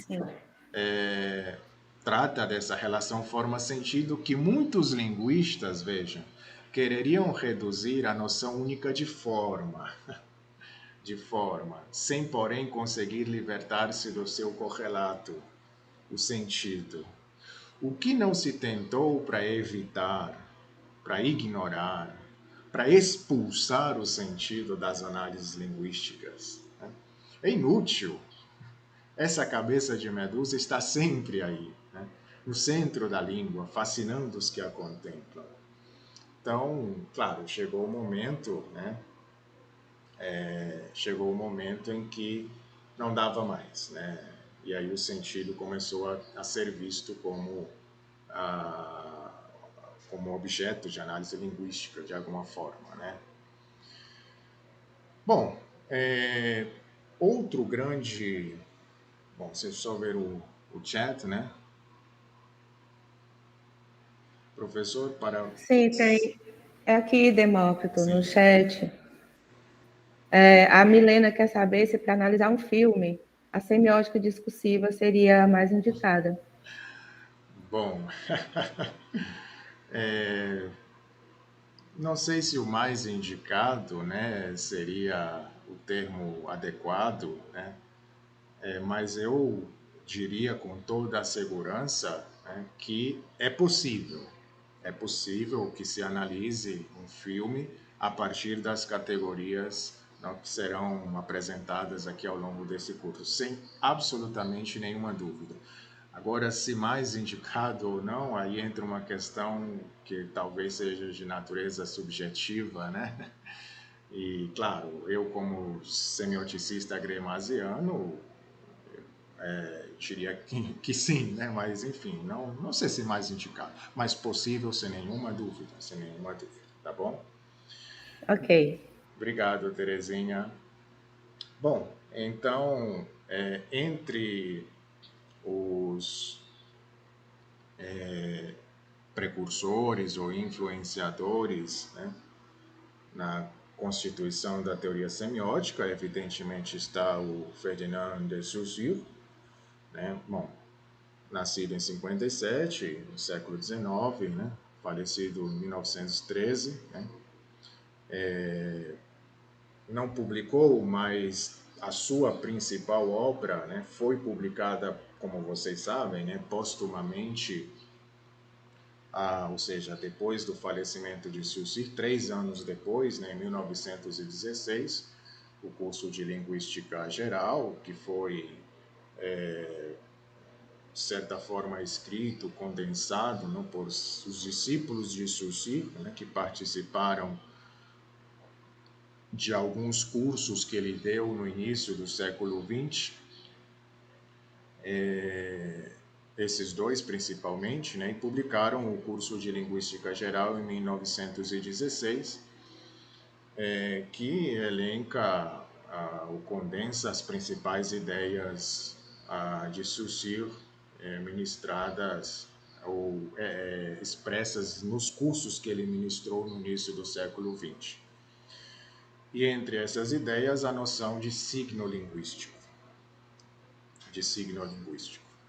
trata dessa relação forma-sentido que muitos linguistas, vejam, quereriam reduzir à noção única de forma, sem porém conseguir libertar-se do seu correlato, o sentido. O que não se tentou para evitar, para ignorar, para expulsar o sentido das análises linguísticas? Né? É inútil. Essa cabeça de Medusa está sempre aí, né? No centro da língua, fascinando os que a contemplam. Então, claro, chegou o momento, né? Chegou o momento em que não dava mais, né? E aí o sentido começou a ser visto como objeto de análise linguística, de alguma forma, né? Bom, outro grande. Bom, vocês só ver o chat, né? Professor, para. Sim, tem. É aqui, Demócrito, no Sim. chat. A Milena quer saber se, para analisar um filme, a semiótica discursiva seria a mais indicada. Bom, não sei se o mais indicado, né, seria o termo adequado, né, mas eu diria com toda a segurança, né, que é possível que se analise um filme a partir das categorias, não, que serão apresentadas aqui ao longo desse curso, sem absolutamente nenhuma dúvida. Agora, se mais indicado ou não, aí entra uma questão que talvez seja de natureza subjetiva, né? E, claro, eu como semioticista gremasiano, diria que sim, né? Mas, enfim, não sei se mais indicado, mas possível sem nenhuma dúvida, tá bom? Ok. Obrigado, Terezinha. Bom, então, entre os precursores ou influenciadores, né, na constituição da teoria semiótica, evidentemente está o Ferdinand de Saussure, né? Bom, nascido em 57, no século XIX, né? Falecido em 1913, né? Não publicou, mas a sua principal obra, né, foi publicada, como vocês sabem, né, postumamente, ou seja, depois do falecimento de Saussure, 3 anos depois, né, em 1916, o curso de Linguística Geral, que foi, de certa forma, escrito, condensado, não, por os discípulos de Saussure, né, que participaram de alguns cursos que ele deu no início do século XX, esses dois principalmente, né, e publicaram o curso de Linguística Geral em 1916, que elenca ou condensa as principais ideias de Saussure ministradas ou expressas nos cursos que ele ministrou no início do século XX. E entre essas ideias, a noção de signo linguístico,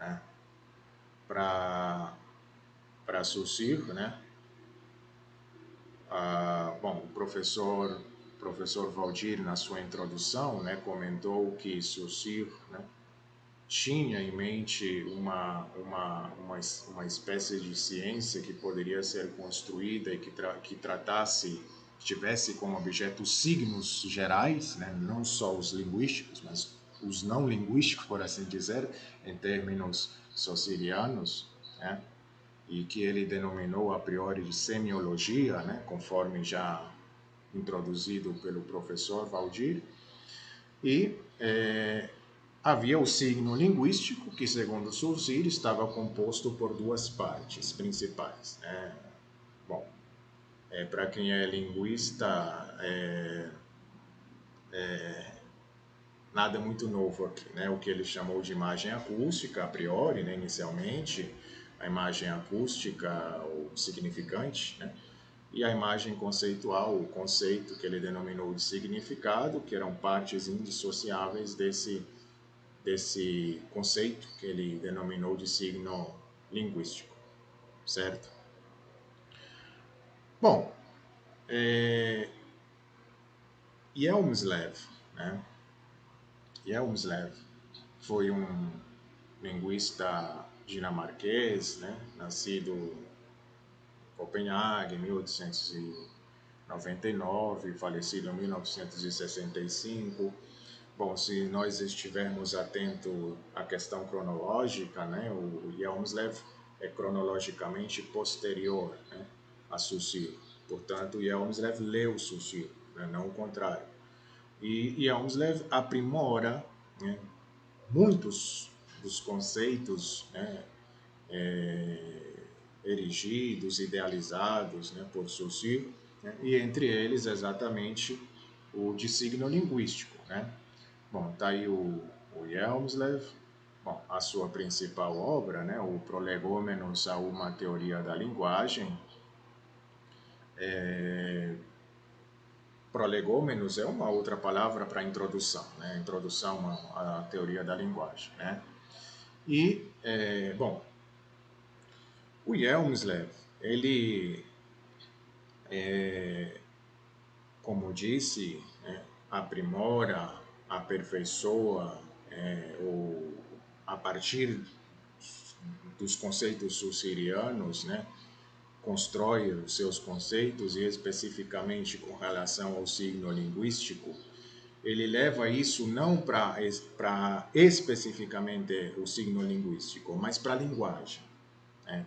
né? Para Saussure, né? Bom, o professor Valdir, na sua introdução, né, comentou que Saussure, né, tinha em mente uma espécie de ciência que poderia ser construída e que tratasse, tivesse como objeto os signos gerais, né, não só os linguísticos, mas os não linguísticos, por assim dizer, em termos saussurianos, né, e que ele denominou a priori de semiologia, né, conforme já introduzido pelo professor Valdir, e havia o signo linguístico, que segundo Saussure estava composto por duas partes principais. Né? Bom, para quem é linguista, nada muito novo aqui, né? O que ele chamou de imagem acústica, a priori, né, inicialmente, a imagem acústica, ou significante, né? E a imagem conceitual, o conceito que ele denominou de significado, que eram partes indissociáveis desse conceito que ele denominou de signo linguístico, certo? Bom, Hjelmslev, né? Hjelmslev foi um linguista dinamarquês, né? Nascido em Copenhague em 1899, falecido em 1965. Bom, se nós estivermos atentos à questão cronológica, né, o Hjelmslev é cronologicamente posterior, né, a Saussure. Portanto, Hjelmslev leu Saussure, né, não o contrário. E Hjelmslev aprimora, né, muitos dos conceitos, né, erigidos, idealizados, né, por Saussure, né, e entre eles exatamente o de signo linguístico, né? Bom, tá aí o Hjelmslev, bom, a sua principal obra, né, o Prolegômenos a uma teoria da linguagem. Prolegômenos é uma outra palavra para introdução, né? Introdução à teoria da linguagem, né? E, bom, o Hjelmslev, ele, como disse, aprimora, aperfeiçoa, a partir dos conceitos sussirianos, né? Constrói os seus conceitos e especificamente com relação ao signo linguístico, ele leva isso não para especificamente o signo linguístico, mas para a linguagem, né?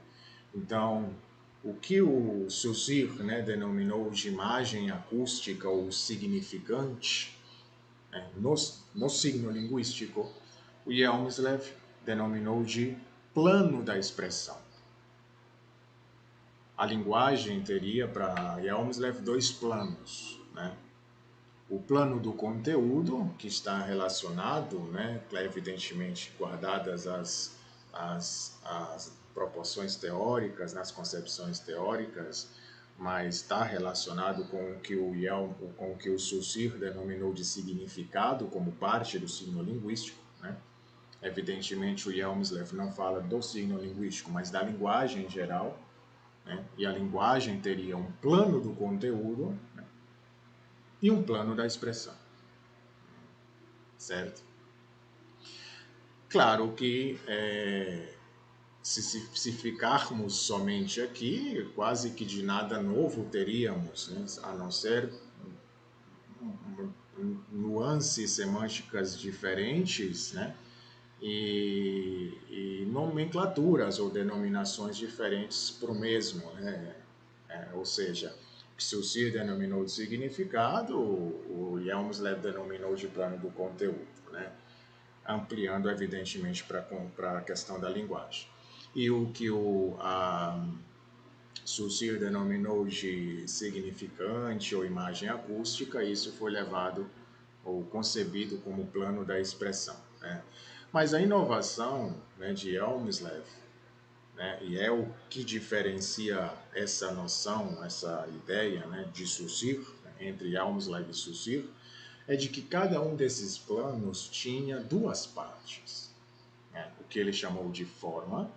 Então, o que o Saussure, né, denominou de imagem acústica ou significante, né, no signo linguístico, o Hjelmslev denominou de plano da expressão. A linguagem teria para Hjelmslev dois planos, né? O plano do conteúdo, que está relacionado, né, evidentemente guardadas as proporções teóricas, nas concepções teóricas, mas está relacionado com o que o Saussure denominou de significado como parte do signo linguístico, né? Evidentemente o Hjelmslev não fala do signo linguístico, mas da linguagem em geral, né? E a linguagem teria um plano do conteúdo, né, e um plano da expressão, certo? Claro que se ficarmos somente aqui, quase que de nada novo teríamos, né? A não ser nuances semânticas diferentes, né? E nomenclaturas ou denominações diferentes para o mesmo, né? Ou seja, o que Saussure denominou de significado, o Hjelmslev denominou de plano do conteúdo, né? Ampliando, evidentemente, para a questão da linguagem. E o que o Saussure denominou de significante ou imagem acústica, isso foi levado ou concebido como plano da expressão, né? Mas a inovação, né, de Hjelmslev, né, e é o que diferencia essa noção, essa ideia, né, de Saussure, né, entre Hjelmslev e Saussure, é de que cada um desses planos tinha duas partes, né, o que ele chamou de forma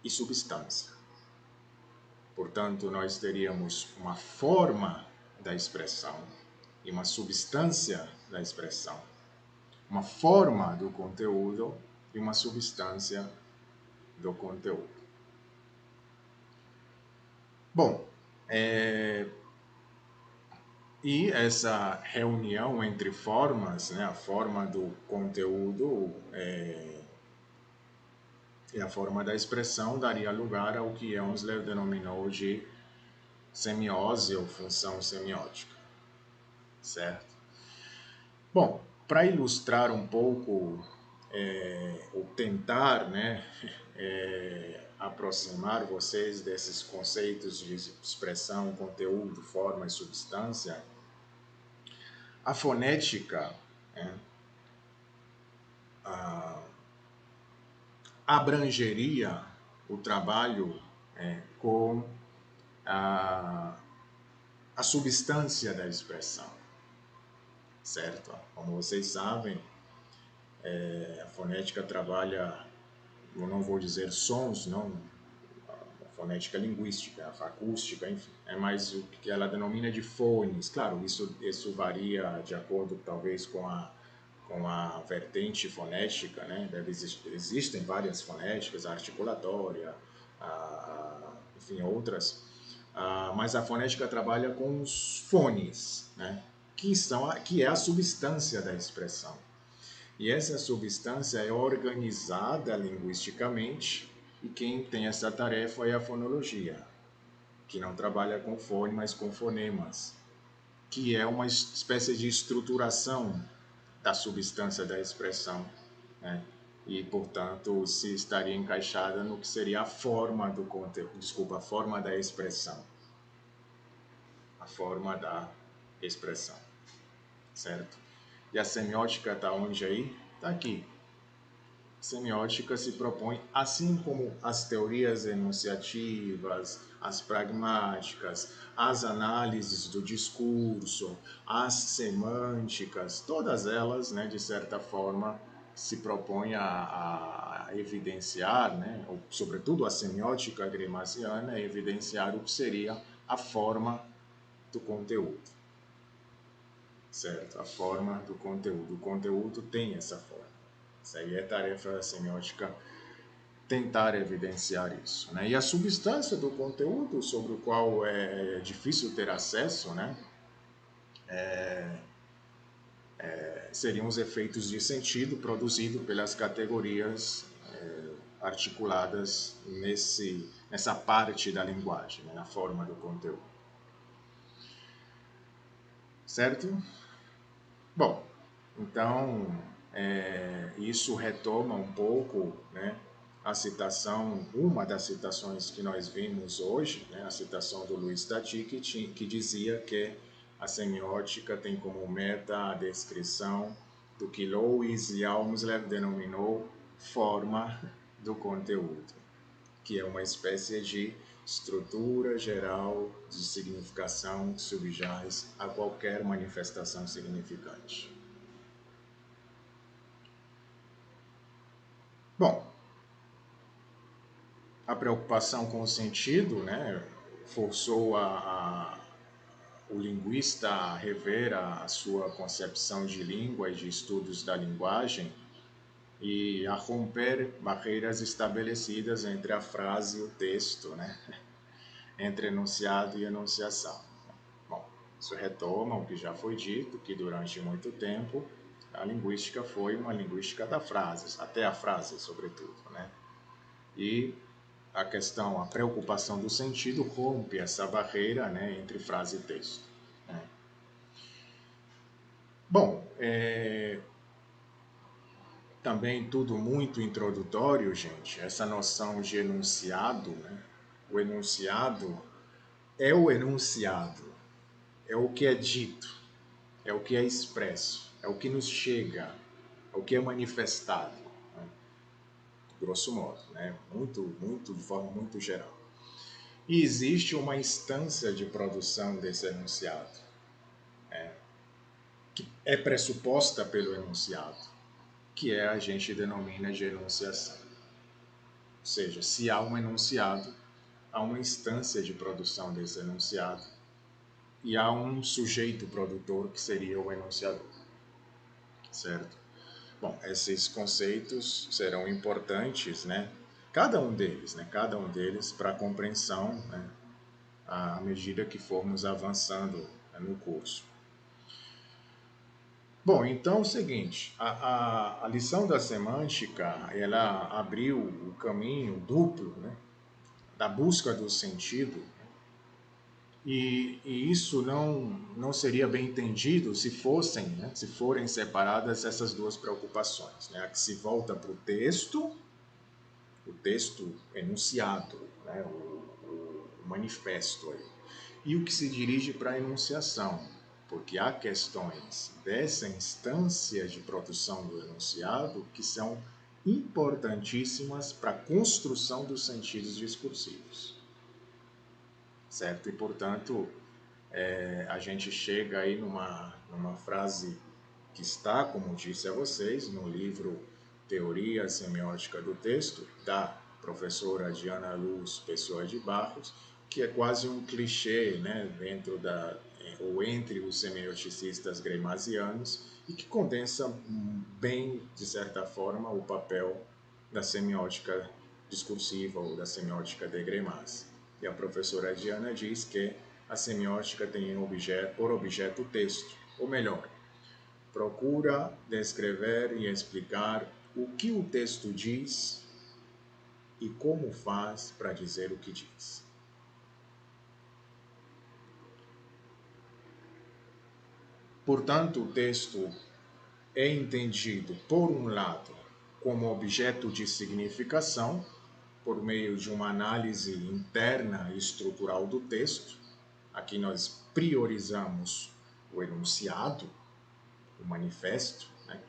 e substância. Portanto, nós teríamos uma forma da expressão e uma substância da expressão, uma forma do conteúdo e uma substância do conteúdo. Bom, e essa reunião entre formas, né, a forma do conteúdo e a forma da expressão daria lugar ao que Hjelmslev denominou de semiose ou função semiótica, certo? Bom, para ilustrar um pouco, ou tentar, né, aproximar vocês desses conceitos de expressão, conteúdo, forma e substância, a fonética, né, abrangeria o trabalho com a substância da expressão, certo? Como vocês sabem, a fonética trabalha, eu não vou dizer sons, não, a fonética linguística, a acústica, enfim, é mais o que ela denomina de fones. Claro, isso varia de acordo, talvez, com a vertente fonética, né? Existem várias fonéticas, a articulatória, enfim, outras, mas a fonética trabalha com os fones, né? Que é a substância da expressão. E essa substância é organizada linguisticamente, e quem tem essa tarefa é a fonologia, que não trabalha com fone, mas com fonemas, que é uma espécie de estruturação da substância da expressão, né? E, portanto, se estaria encaixada no que seria a forma do conteúdo, a forma da expressão, a forma da expressão, certo? E a semiótica está onde aí? Está aqui. Semiótica se propõe, assim como as teorias enunciativas, as pragmáticas, as análises do discurso, as semânticas, todas elas, né, de certa forma, se propõem a evidenciar, né, ou, sobretudo a semiótica gramsciana, a evidenciar o que seria a forma do conteúdo, certo? A forma do conteúdo. O conteúdo tem essa forma. Isso aí é tarefa da semiótica tentar evidenciar isso, né? E a substância do conteúdo sobre o qual é difícil ter acesso, né? Seriam os efeitos de sentido produzidos pelas categorias articuladas nessa parte da linguagem, né? Na forma do conteúdo. Certo? Bom, então isso retoma um pouco, né, a citação, uma das citações que nós vimos hoje, né, a citação do Louis Tati, que dizia que a semiótica tem como meta a descrição do que Lois e Almslev denominou forma do conteúdo, que é uma espécie de estrutura geral de significação que subjaz a qualquer manifestação significante. Bom, a preocupação com o sentido, né, forçou o linguista a rever a sua concepção de língua e de estudos da linguagem e a romper barreiras estabelecidas entre a frase e o texto, né, entre enunciado e enunciação. Bom, isso retoma o que já foi dito, que durante muito tempo a linguística foi uma linguística da frase, até a frase, sobretudo, né? E a questão, a preocupação do sentido rompe essa barreira, né, entre frase e texto, né? Bom, também tudo muito introdutório, gente, essa noção de enunciado, né? O enunciado é o enunciado, é o que é dito, é o que é expresso, é o que nos chega, é o que é manifestado, né? Grosso modo, né? De forma muito geral. E existe uma instância de produção desse enunciado, que é pressuposta pelo enunciado, que a gente denomina de enunciação. Ou seja, se há um enunciado, há uma instância de produção desse enunciado e há um sujeito produtor que seria o enunciador, certo? Bom, esses conceitos serão importantes, né? Cada um deles, né? Cada um deles para a compreensão, né, à medida que formos avançando, né, no curso. Bom, então é o seguinte, a lição da semântica, ela abriu o caminho duplo, né, da busca do sentido, e isso não seria bem entendido se fossem, né, se forem separadas essas duas preocupações, né, a que se volta para o texto enunciado, né, o manifesto aí, e o que se dirige para a enunciação, porque há questões dessa instância de produção do enunciado que são importantíssimas para a construção dos sentidos discursivos, certo? E, portanto, a gente chega aí numa frase que está, como disse a vocês, no livro Teoria Semiótica do Texto, da professora Diana Luz Pessoa de Barros, que é quase um clichê, né, ou entre os semioticistas gramscianos, e que condensa bem, de certa forma, o papel da semiótica discursiva ou da semiótica de Gramsci. E a professora Diana diz que a semiótica tem por objeto o texto, ou melhor, procura descrever e explicar o que o texto diz e como faz para dizer o que diz. Portanto, o texto é entendido, por um lado, como objeto de significação, por meio de uma análise interna e estrutural do texto. Aqui nós priorizamos o enunciado, o manifesto, né?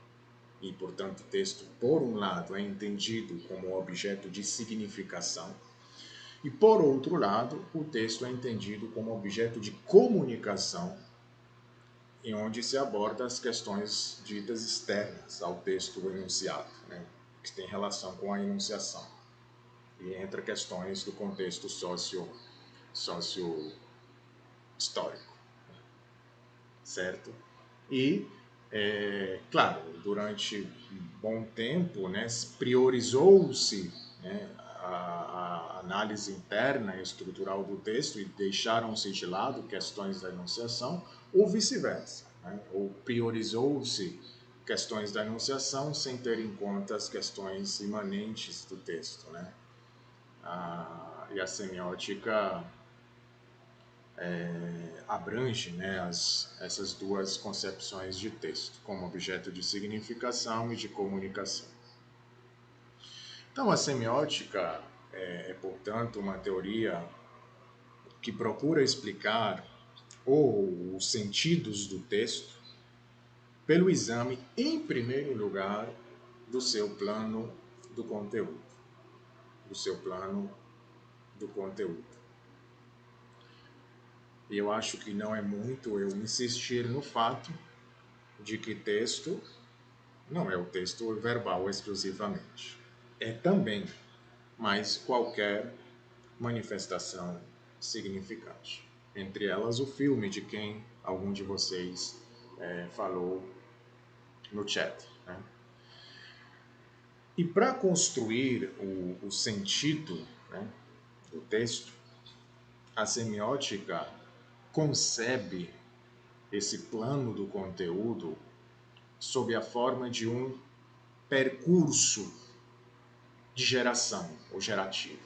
E, portanto, o texto, por um lado, é entendido como objeto de significação, e, por outro lado, o texto é entendido como objeto de comunicação, em onde se aborda as questões ditas externas ao texto enunciado, né? Que tem relação com a enunciação. E entra questões do contexto socio-histórico, certo? E, claro, durante um bom tempo, né, priorizou-se, né, a análise interna e estrutural do texto e deixaram-se de lado questões da enunciação, ou vice-versa, né? Ou priorizou-se questões da enunciação sem ter em conta as questões imanentes do texto, né? E a semiótica abrange, né, essas duas concepções de texto, como objeto de significação e de comunicação. Então, a semiótica portanto, uma teoria que procura explicar os sentidos do texto pelo exame, em primeiro lugar, do seu plano do conteúdo. Do seu plano do conteúdo. E eu acho que não é muito eu insistir no fato de que texto não é o texto verbal exclusivamente. É também, mas qualquer manifestação significante. Entre elas, o filme de quem algum de vocês falou no chat, né? E para construir o sentido, né, do texto, a semiótica concebe esse plano do conteúdo sob a forma de um percurso de geração ou gerativo,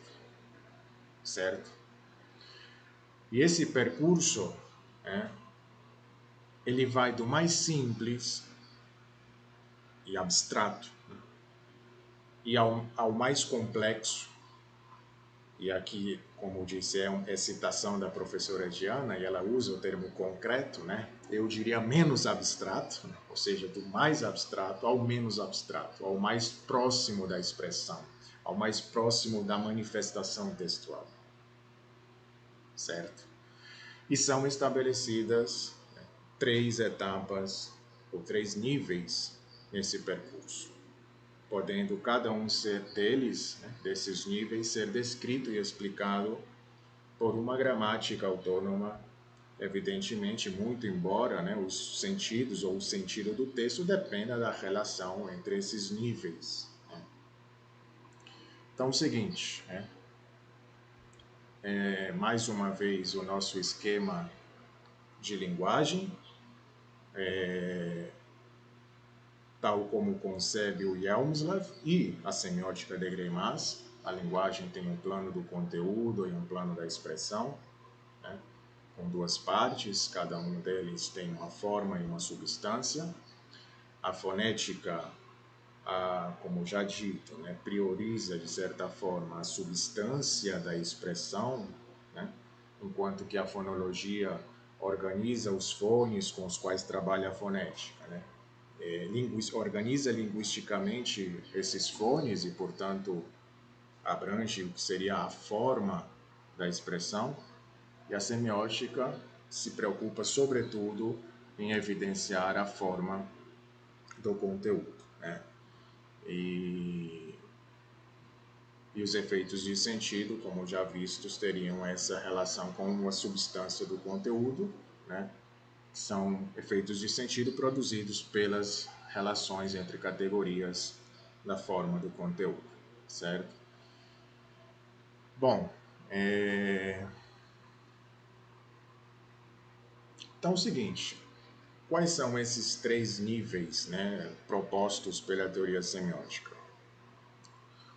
certo? E esse percurso, ele vai do mais simples e abstrato, né, e ao mais complexo. E aqui, como disse, é citação da professora Diana, e ela usa o termo concreto, né? Eu diria menos abstrato, né? Ou seja, do mais abstrato ao menos abstrato, ao mais próximo da expressão, ao mais próximo da manifestação textual, certo? E são estabelecidas, né, 3 etapas ou 3 níveis nesse percurso, podendo cada um deles, né, desses níveis, ser descrito e explicado por uma gramática autônoma, evidentemente, muito embora, né, os sentidos ou o sentido do texto dependa da relação entre esses níveis, né? Então, é o seguinte, né, mais uma vez o nosso esquema de linguagem, tal como concebe o Hjelmslav e a semiótica de Greimas. A linguagem tem um plano do conteúdo e um plano da expressão, né, com 2 partes, cada um deles tem uma forma e uma substância. A fonética, como já dito, né, prioriza, de certa forma, a substância da expressão, né, enquanto que a fonologia organiza os fones com os quais trabalha a fonética, né? Organiza linguisticamente esses fones e, portanto, abrange o que seria a forma da expressão, e a semiótica se preocupa, sobretudo, em evidenciar a forma do conteúdo, né? E os efeitos de sentido, como já vistos, teriam essa relação com a substância do conteúdo, né? São efeitos de sentido produzidos pelas relações entre categorias da forma do conteúdo, certo? Bom, então é o seguinte, quais são esses 3 níveis, né, propostos pela teoria semiótica?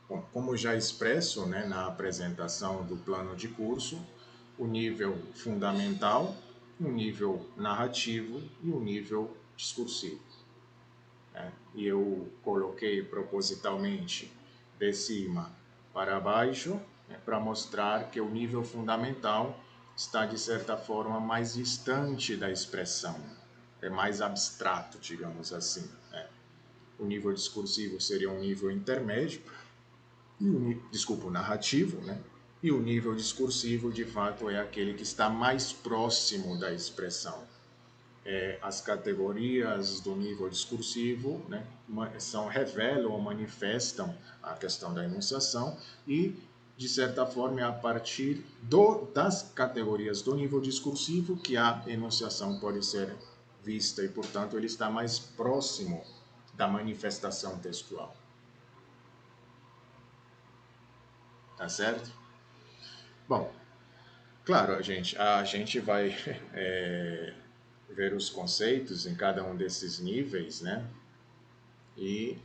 Bom, como já expresso, né, na apresentação do plano de curso, o nível fundamental, o nível narrativo e o nível discursivo, né? E eu coloquei propositalmente de cima para baixo, né, para mostrar que o nível fundamental está, de certa forma, mais distante da expressão, é mais abstrato, digamos assim, né? O nível discursivo seria um nível intermédio, desculpa, o narrativo, né? E o nível discursivo, de fato, é aquele que está mais próximo da expressão. As categorias do nível discursivo, né, revelam ou manifestam a questão da enunciação e, de certa forma, é a partir das categorias do nível discursivo que a enunciação pode ser vista e, portanto, ele está mais próximo da manifestação textual. Tá certo? Bom, claro, a gente vai ver os conceitos em cada um desses níveis, né? E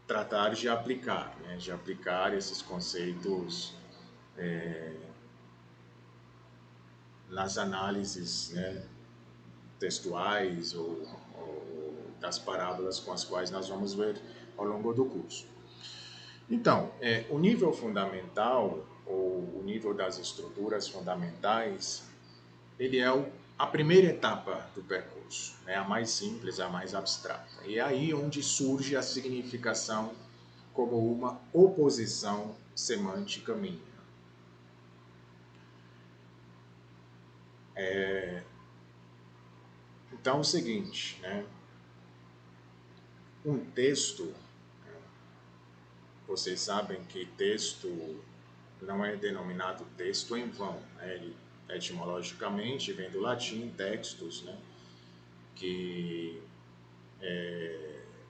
tratar de aplicar, né? De aplicar esses conceitos nas análises, né? Textuais ou das parábolas com as quais nós vamos ver ao longo do curso. Então, o nível fundamental, ou o nível das estruturas fundamentais, ele é a primeira etapa do percurso, né? A mais simples, a mais abstrata. E é aí onde surge a significação como uma oposição semântica mínima. Então, é o seguinte, né? Um texto, vocês sabem que texto não é denominado texto em vão, né? Ele, etimologicamente, vem do latim textus, né? Que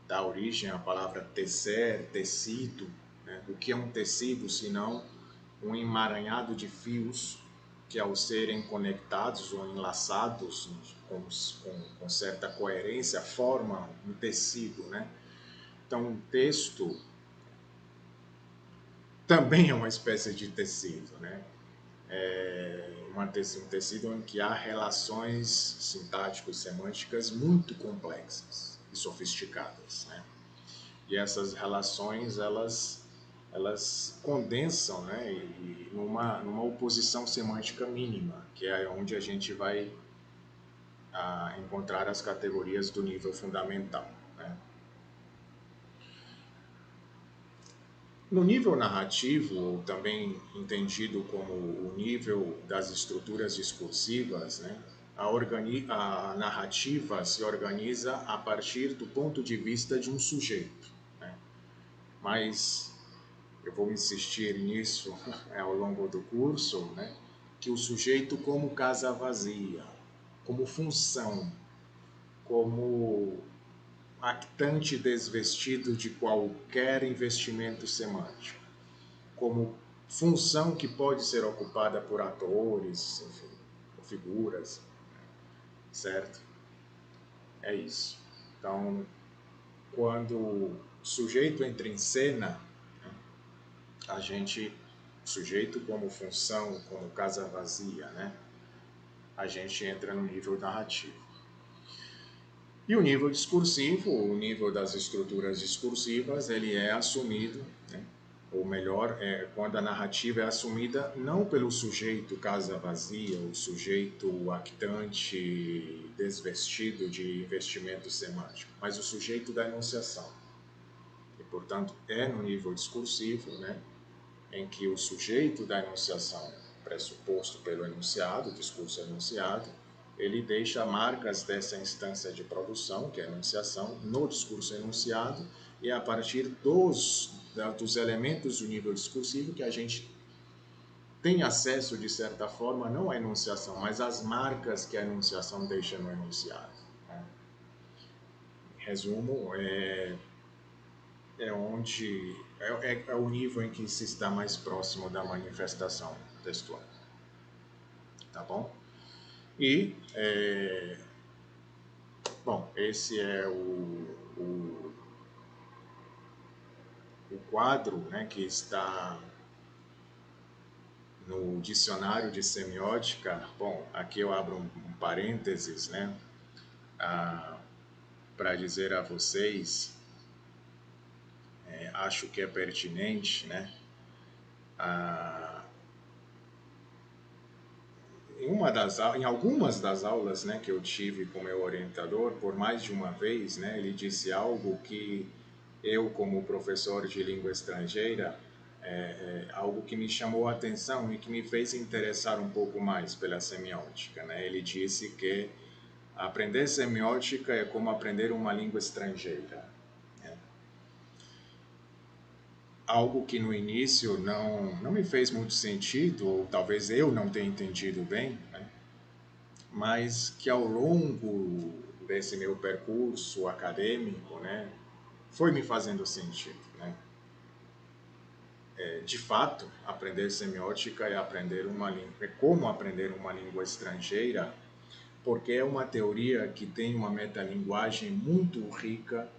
dá origem à palavra tecer, tecido, né? O que é um tecido, senão um emaranhado de fios que, ao serem conectados ou enlaçados com certa coerência, formam um tecido, né? Então, um texto também é uma espécie de tecido, né? Um tecido em que há relações sintático-semânticas muito complexas e sofisticadas, né? E essas relações, elas condensam, né, numa oposição semântica mínima, que é onde a gente vai encontrar as categorias do nível fundamental, né? No nível narrativo, ou também entendido como o nível das estruturas discursivas, né, a narrativa se organiza a partir do ponto de vista de um sujeito, né? Mas eu vou insistir nisso ao longo do curso, né, que o sujeito como casa vazia, como função, como actante desvestido de qualquer investimento semântico, como função que pode ser ocupada por atores, enfim, ou figuras, certo? É isso. Então, quando o sujeito entra em cena, a gente, sujeito como função, como casa vazia, né? A gente entra no nível narrativo. E o nível discursivo, o nível das estruturas discursivas, ele é assumido, né? Ou melhor, quando a narrativa é assumida não pelo sujeito casa vazia, o sujeito actante desvestido de investimento semântico, mas o sujeito da enunciação. E, portanto, é no nível discursivo, né, em que o sujeito da enunciação, pressuposto pelo enunciado, discurso enunciado, ele deixa marcas dessa instância de produção, que é a enunciação, no discurso enunciado, e é a partir dos elementos do nível discursivo que a gente tem acesso, de certa forma, não à enunciação, mas às marcas que a enunciação deixa no enunciado, né? Em resumo, é o nível em que se está mais próximo da manifestação textual, tá bom? E, bom, esse é o quadro, né, que está no dicionário de semiótica. Bom, aqui eu abro um parênteses, né, para dizer a vocês, acho que é pertinente, né, em algumas das aulas, né, que eu tive com meu orientador, por mais de uma vez, né, ele disse algo que eu, como professor de língua estrangeira, algo que me chamou a atenção e que me fez interessar um pouco mais pela semiótica, né? Ele disse que aprender semiótica é como aprender uma língua estrangeira. Algo que no início não me fez muito sentido, ou talvez eu não tenha entendido bem, né? Mas que ao longo desse meu percurso acadêmico, né, foi me fazendo sentido, né? De fato, aprender semiótica é como aprender uma língua estrangeira, porque é uma teoria que tem uma metalinguagem muito rica,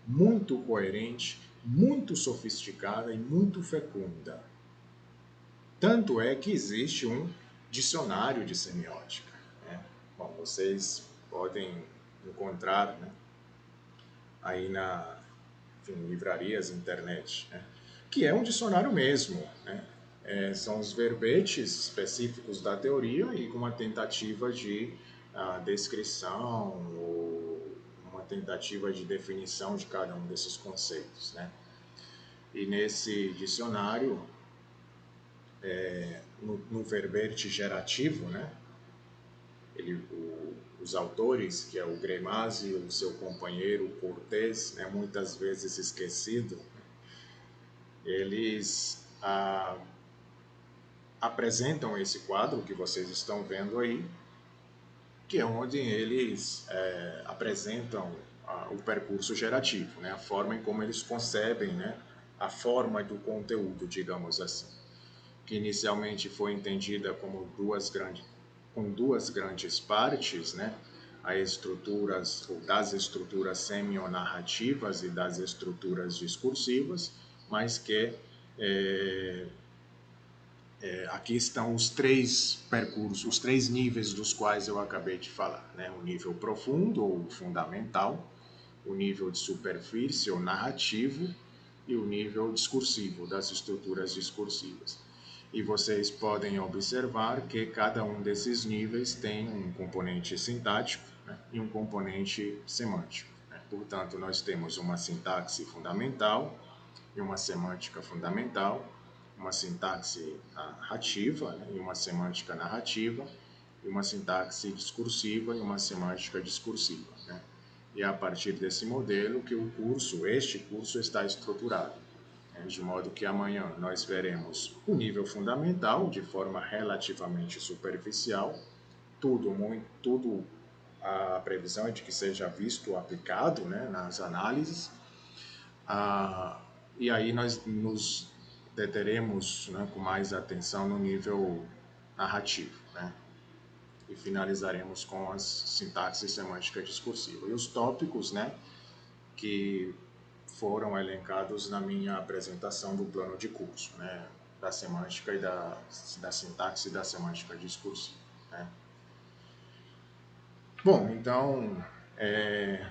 muito coerente, muito sofisticada e muito fecunda. Tanto é que existe um dicionário de semiótica, né? Bom, vocês podem encontrar, né, aí enfim, livrarias, internet, né, que é um dicionário mesmo, né? São os verbetes específicos da teoria e com uma tentativa de descrição ou uma tentativa de definição de cada um desses conceitos, né? E nesse dicionário, no verbete gerativo, né, os autores, que é o Greimassi e o seu companheiro Cortés, né, muitas vezes esquecido, eles apresentam esse quadro que vocês estão vendo aí, que é onde eles apresentam o percurso gerativo, né, a forma em como eles concebem, né, a forma do conteúdo, digamos assim, que inicialmente foi entendida como com duas grandes partes, né, das estruturas semionarrativas e das estruturas discursivas, mas que aqui estão os três percursos, os três níveis dos quais eu acabei de falar, né? O nível profundo ou fundamental, o nível de superfície ou narrativo e o nível discursivo, das estruturas discursivas. E vocês podem observar que cada um desses níveis tem um componente sintático, né, e um componente semântico, né? Portanto, nós temos uma sintaxe fundamental e uma semântica fundamental, uma sintaxe narrativa, né, e uma semântica narrativa, e uma sintaxe discursiva e uma semântica discursiva, né? E é a partir desse modelo que este curso está estruturado, né? De modo que amanhã nós veremos o nível fundamental de forma relativamente superficial, tudo a previsão é de que seja visto aplicado, né, nas análises. E aí nós nos deteremos, né, com mais atenção no nível narrativo, né? E finalizaremos com as sintaxe semântica discursiva. E os tópicos, né, que foram elencados na minha apresentação do plano de curso, né, da semântica e da sintaxe e da semântica discursiva, né? Bom, então, é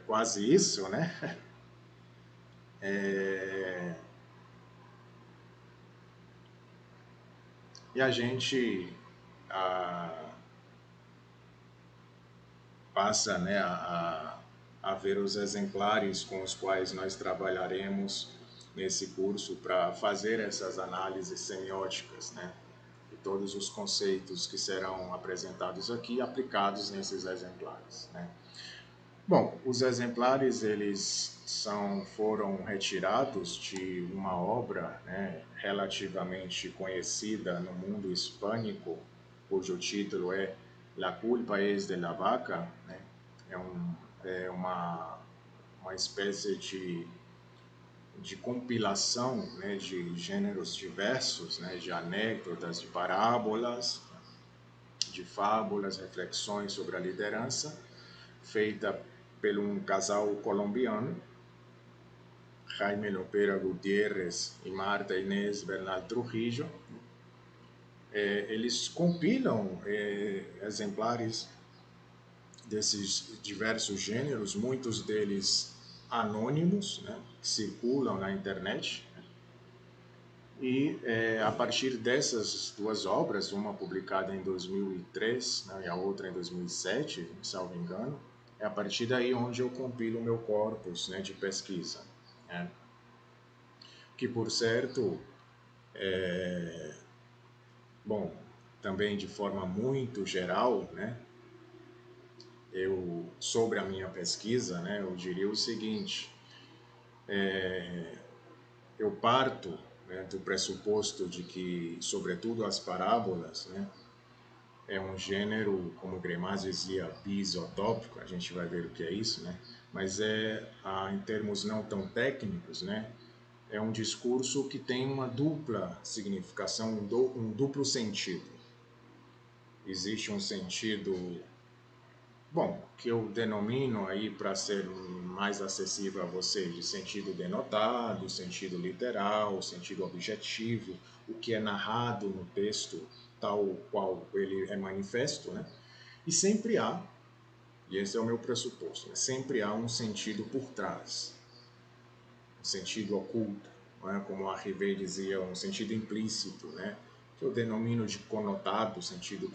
quase isso, né? E a gente passa, né, a ver os exemplares com os quais nós trabalharemos nesse curso para fazer essas análises semióticas, né, e todos os conceitos que serão apresentados aqui aplicados nesses exemplares, né. Bom, os exemplares foram retirados de uma obra, né, relativamente conhecida no mundo hispânico, cujo título é La culpa es de la vaca, né? É uma espécie de compilação, né, de gêneros diversos, né, de anedotas, de parábolas, de fábulas, reflexões sobre a liderança, feita por um casal colombiano, Jaime Lopera Gutiérrez e Marta Inés Bernal Trujillo. Eles compilam exemplares desses diversos gêneros, muitos deles anônimos, né, que circulam na internet, né, E a partir dessas duas obras, uma publicada em 2003, né, e a outra em 2007, salvo engano, é a partir daí onde eu compilo o meu corpus, né, de pesquisa, né? Que, por certo, bom, também de forma muito geral, né, sobre a minha pesquisa, né, eu diria o seguinte: eu parto, né, do pressuposto de que, sobretudo as parábolas, né, é um gênero, como Greimas dizia, biisotópico, a gente vai ver o que é isso, né? Mas em termos não tão técnicos, né? É um discurso que tem uma dupla significação, um duplo sentido. Existe um sentido, bom, que eu denomino aí para ser mais acessível a vocês, de sentido denotado, sentido literal, sentido objetivo, o que é narrado no texto tal qual ele é manifesto, né? E sempre há, e esse é o meu pressuposto, né? Sempre há um sentido por trás, um sentido oculto, não é? Como a Rivet dizia, um sentido implícito, né? Que eu denomino de conotado, sentido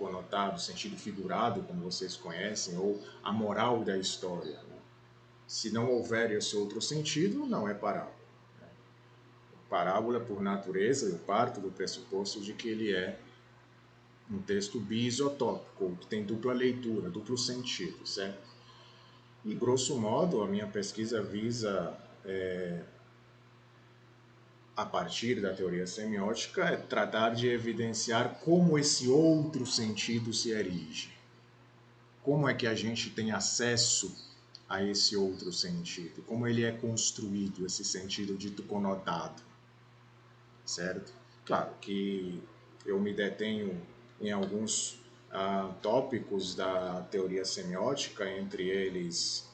figurado, como vocês conhecem, ou a moral da história, né? Se não houver esse outro sentido, não é parábola. Né? Parábola, por natureza, eu parto do pressuposto de que ele é um texto biisotópico, que tem dupla leitura, duplo sentido, certo? E, grosso modo, a minha pesquisa visa, a partir da teoria semiótica, é tratar de evidenciar como esse outro sentido se erige. Como é que a gente tem acesso a esse outro sentido? Como ele é construído, esse sentido dito conotado, certo? Claro que eu me detenho em alguns tópicos da teoria semiótica, entre eles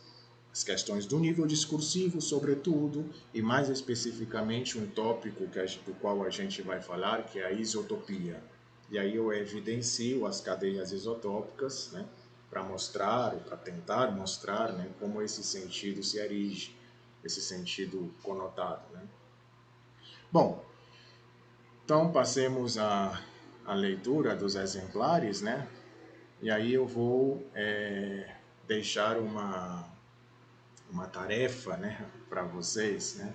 as questões do nível discursivo, sobretudo, e mais especificamente um tópico do qual a gente vai falar, que é a isotopia. E aí eu evidencio as cadeias isotópicas, né, para mostrar, ou para tentar mostrar, né, como esse sentido se erige, esse sentido conotado, né. Bom, então passemos à leitura dos exemplares, né, e aí eu vou deixar uma tarefa, né, para vocês, né.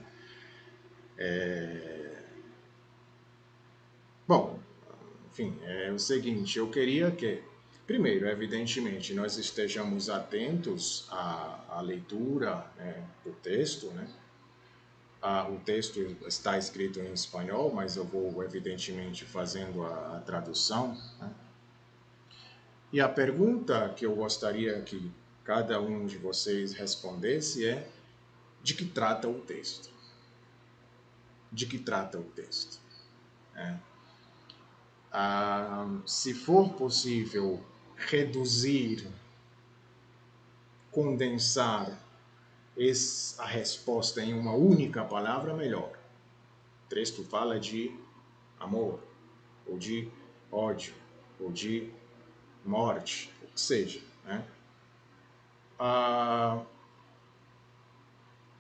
Bom, enfim, é o seguinte, eu queria que, primeiro, evidentemente, nós estejamos atentos à leitura, né, do texto, né. O texto está escrito em espanhol, mas eu vou, evidentemente, fazendo a tradução, né. E a pergunta que eu gostaria que cada um de vocês respondesse é: de que trata o texto? De que trata o texto? Se for possível reduzir, condensar a resposta em uma única palavra, melhor. O texto fala de amor, ou de ódio, ou de morte, o que seja, né?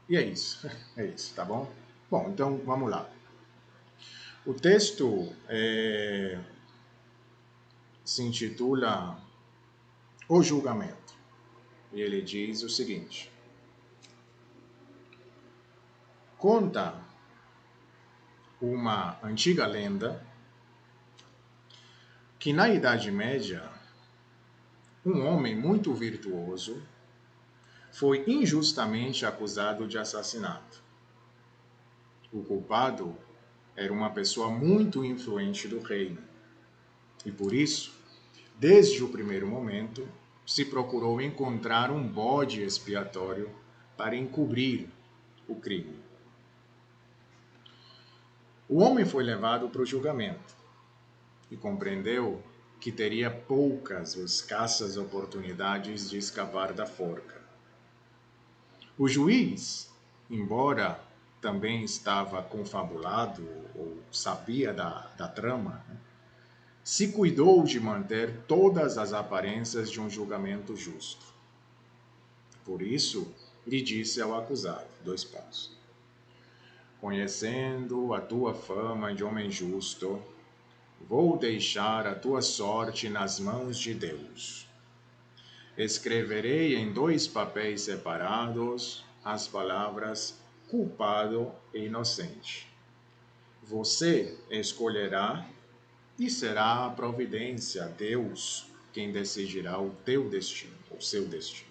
E é isso, é isso, tá bom? Bom, então vamos lá. O texto se intitula O Julgamento, e ele diz o seguinte: conta uma antiga lenda que na Idade Média um homem muito virtuoso foi injustamente acusado de assassinato. O culpado era uma pessoa muito influente do reino e por isso, desde o primeiro momento, se procurou encontrar um bode expiatório para encobrir o crime. O homem foi levado para o julgamento e compreendeu que teria poucas ou escassas oportunidades de escapar da forca. O juiz, embora também estava confabulado ou sabia da trama, se cuidou de manter todas as aparências de um julgamento justo. Por isso, lhe disse ao acusado, 2 pontos: conhecendo a tua fama de homem justo, vou deixar a tua sorte nas mãos de Deus. Escreverei em 2 papéis separados as palavras culpado e inocente. Você escolherá e será a providência, Deus, quem decidirá o teu destino, o seu destino.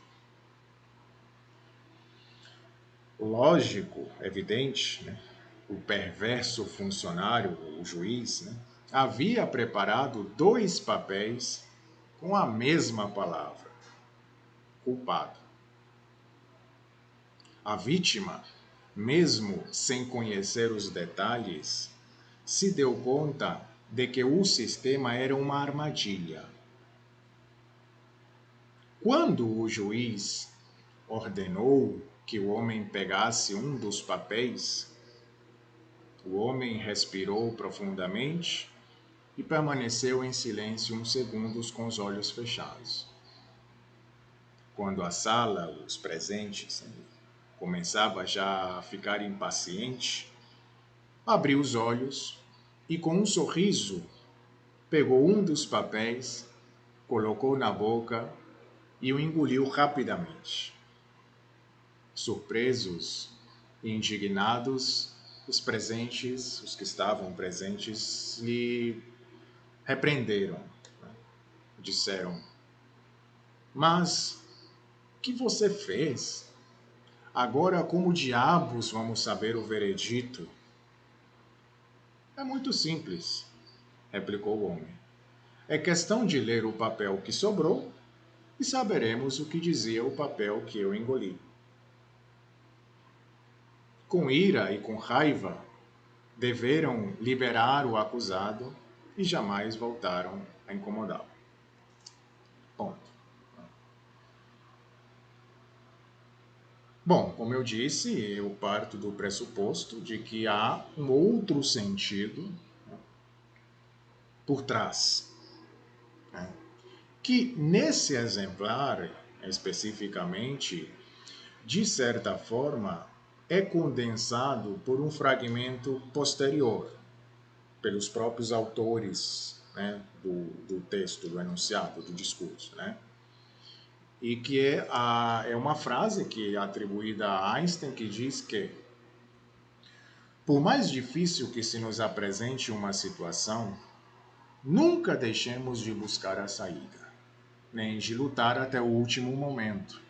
Lógico, evidente, né? O perverso funcionário, o juiz, né? Havia preparado 2 papéis com a mesma palavra, culpado. A vítima, mesmo sem conhecer os detalhes, se deu conta de que o sistema era uma armadilha. Quando o juiz ordenou que o homem pegasse um dos papéis, o homem respirou profundamente e permaneceu em silêncio uns segundos com os olhos fechados. Quando a sala, os presentes, começava já a ficar impaciente, abriu os olhos e, com um sorriso, pegou um dos papéis, colocou na boca e o engoliu rapidamente. Surpresos e indignados, os presentes, os que estavam presentes, lhe repreenderam, disseram: Mas o que você fez? Agora, como diabos vamos saber o veredito? É muito simples, replicou o homem. É questão de ler o papel que sobrou e saberemos o que dizia o papel que eu engoli. Com ira e com raiva, deveram liberar o acusado e jamais voltaram a incomodá-lo. Ponto. Bom, como eu disse, eu parto do pressuposto de que há um outro sentido por trás, né? Que nesse exemplar, especificamente, de certa forma, é condensado por um fragmento posterior, pelos próprios autores, né, do texto, do enunciado, do discurso, né? E que é uma frase que é atribuída a Einstein, que diz que, por mais difícil que se nos apresente uma situação, nunca deixemos de buscar a saída, nem de lutar até o último momento.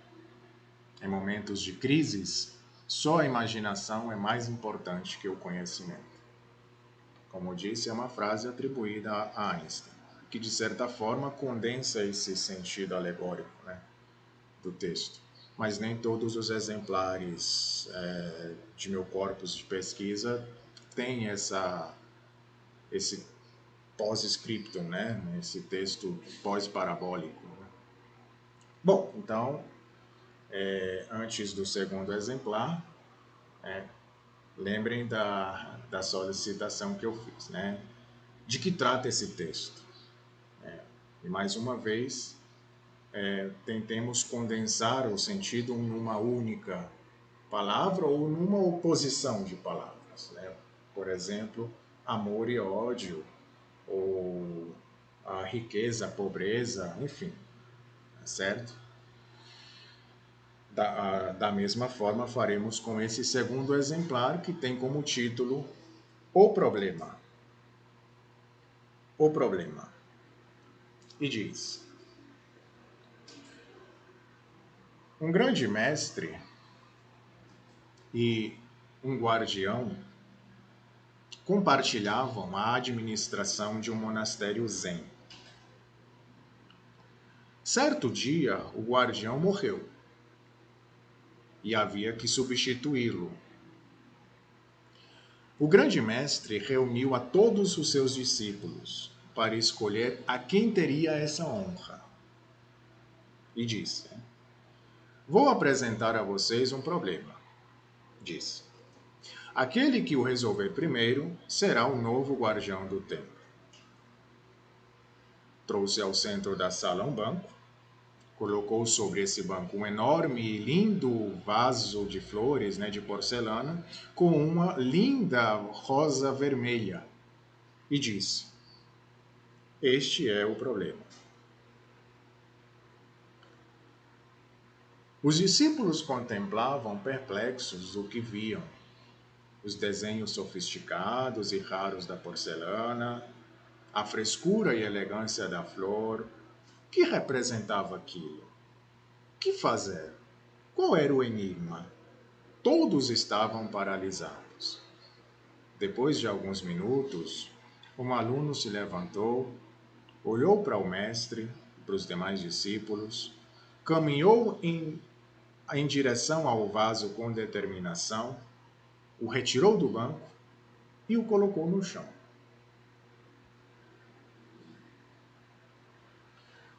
Em momentos de crises, só a imaginação é mais importante que o conhecimento. Como eu disse, é uma frase atribuída a Einstein, que de certa forma condensa esse sentido alegórico, né, do texto. Mas nem todos os exemplares de meu corpus de pesquisa têm esse pós-scriptum, né, esse texto pós-parabólico. Né? Bom, então, antes do segundo exemplar, lembrem da solicitação que eu fiz, né? De que trata esse texto? E mais uma vez, tentemos condensar o sentido numa única palavra ou numa oposição de palavras, né? Por exemplo, amor e ódio, ou a riqueza, a pobreza, enfim, certo? Da mesma forma, faremos com esse segundo exemplar, que tem como título O Problema. O Problema. E diz: um grande mestre e um guardião compartilhavam a administração de um monastério zen. Certo dia, o guardião morreu e havia que substituí-lo. O grande mestre reuniu a todos os seus discípulos para escolher a quem teria essa honra. E disse: Vou apresentar a vocês um problema. Disse: aquele que o resolver primeiro será o novo guardião do templo. Trouxe ao centro da sala um banco, colocou sobre esse banco um enorme e lindo vaso de flores, né, de porcelana, com uma linda rosa vermelha, e disse: Este é o problema. Os discípulos contemplavam perplexos o que viam. Os desenhos sofisticados e raros da porcelana, a frescura e elegância da flor. Que representava aquilo? Que fazer? Qual era o enigma? Todos estavam paralisados. Depois de alguns minutos, um aluno se levantou, olhou para o mestre e para os demais discípulos, caminhou em direção ao vaso com determinação, o retirou do banco e o colocou no chão.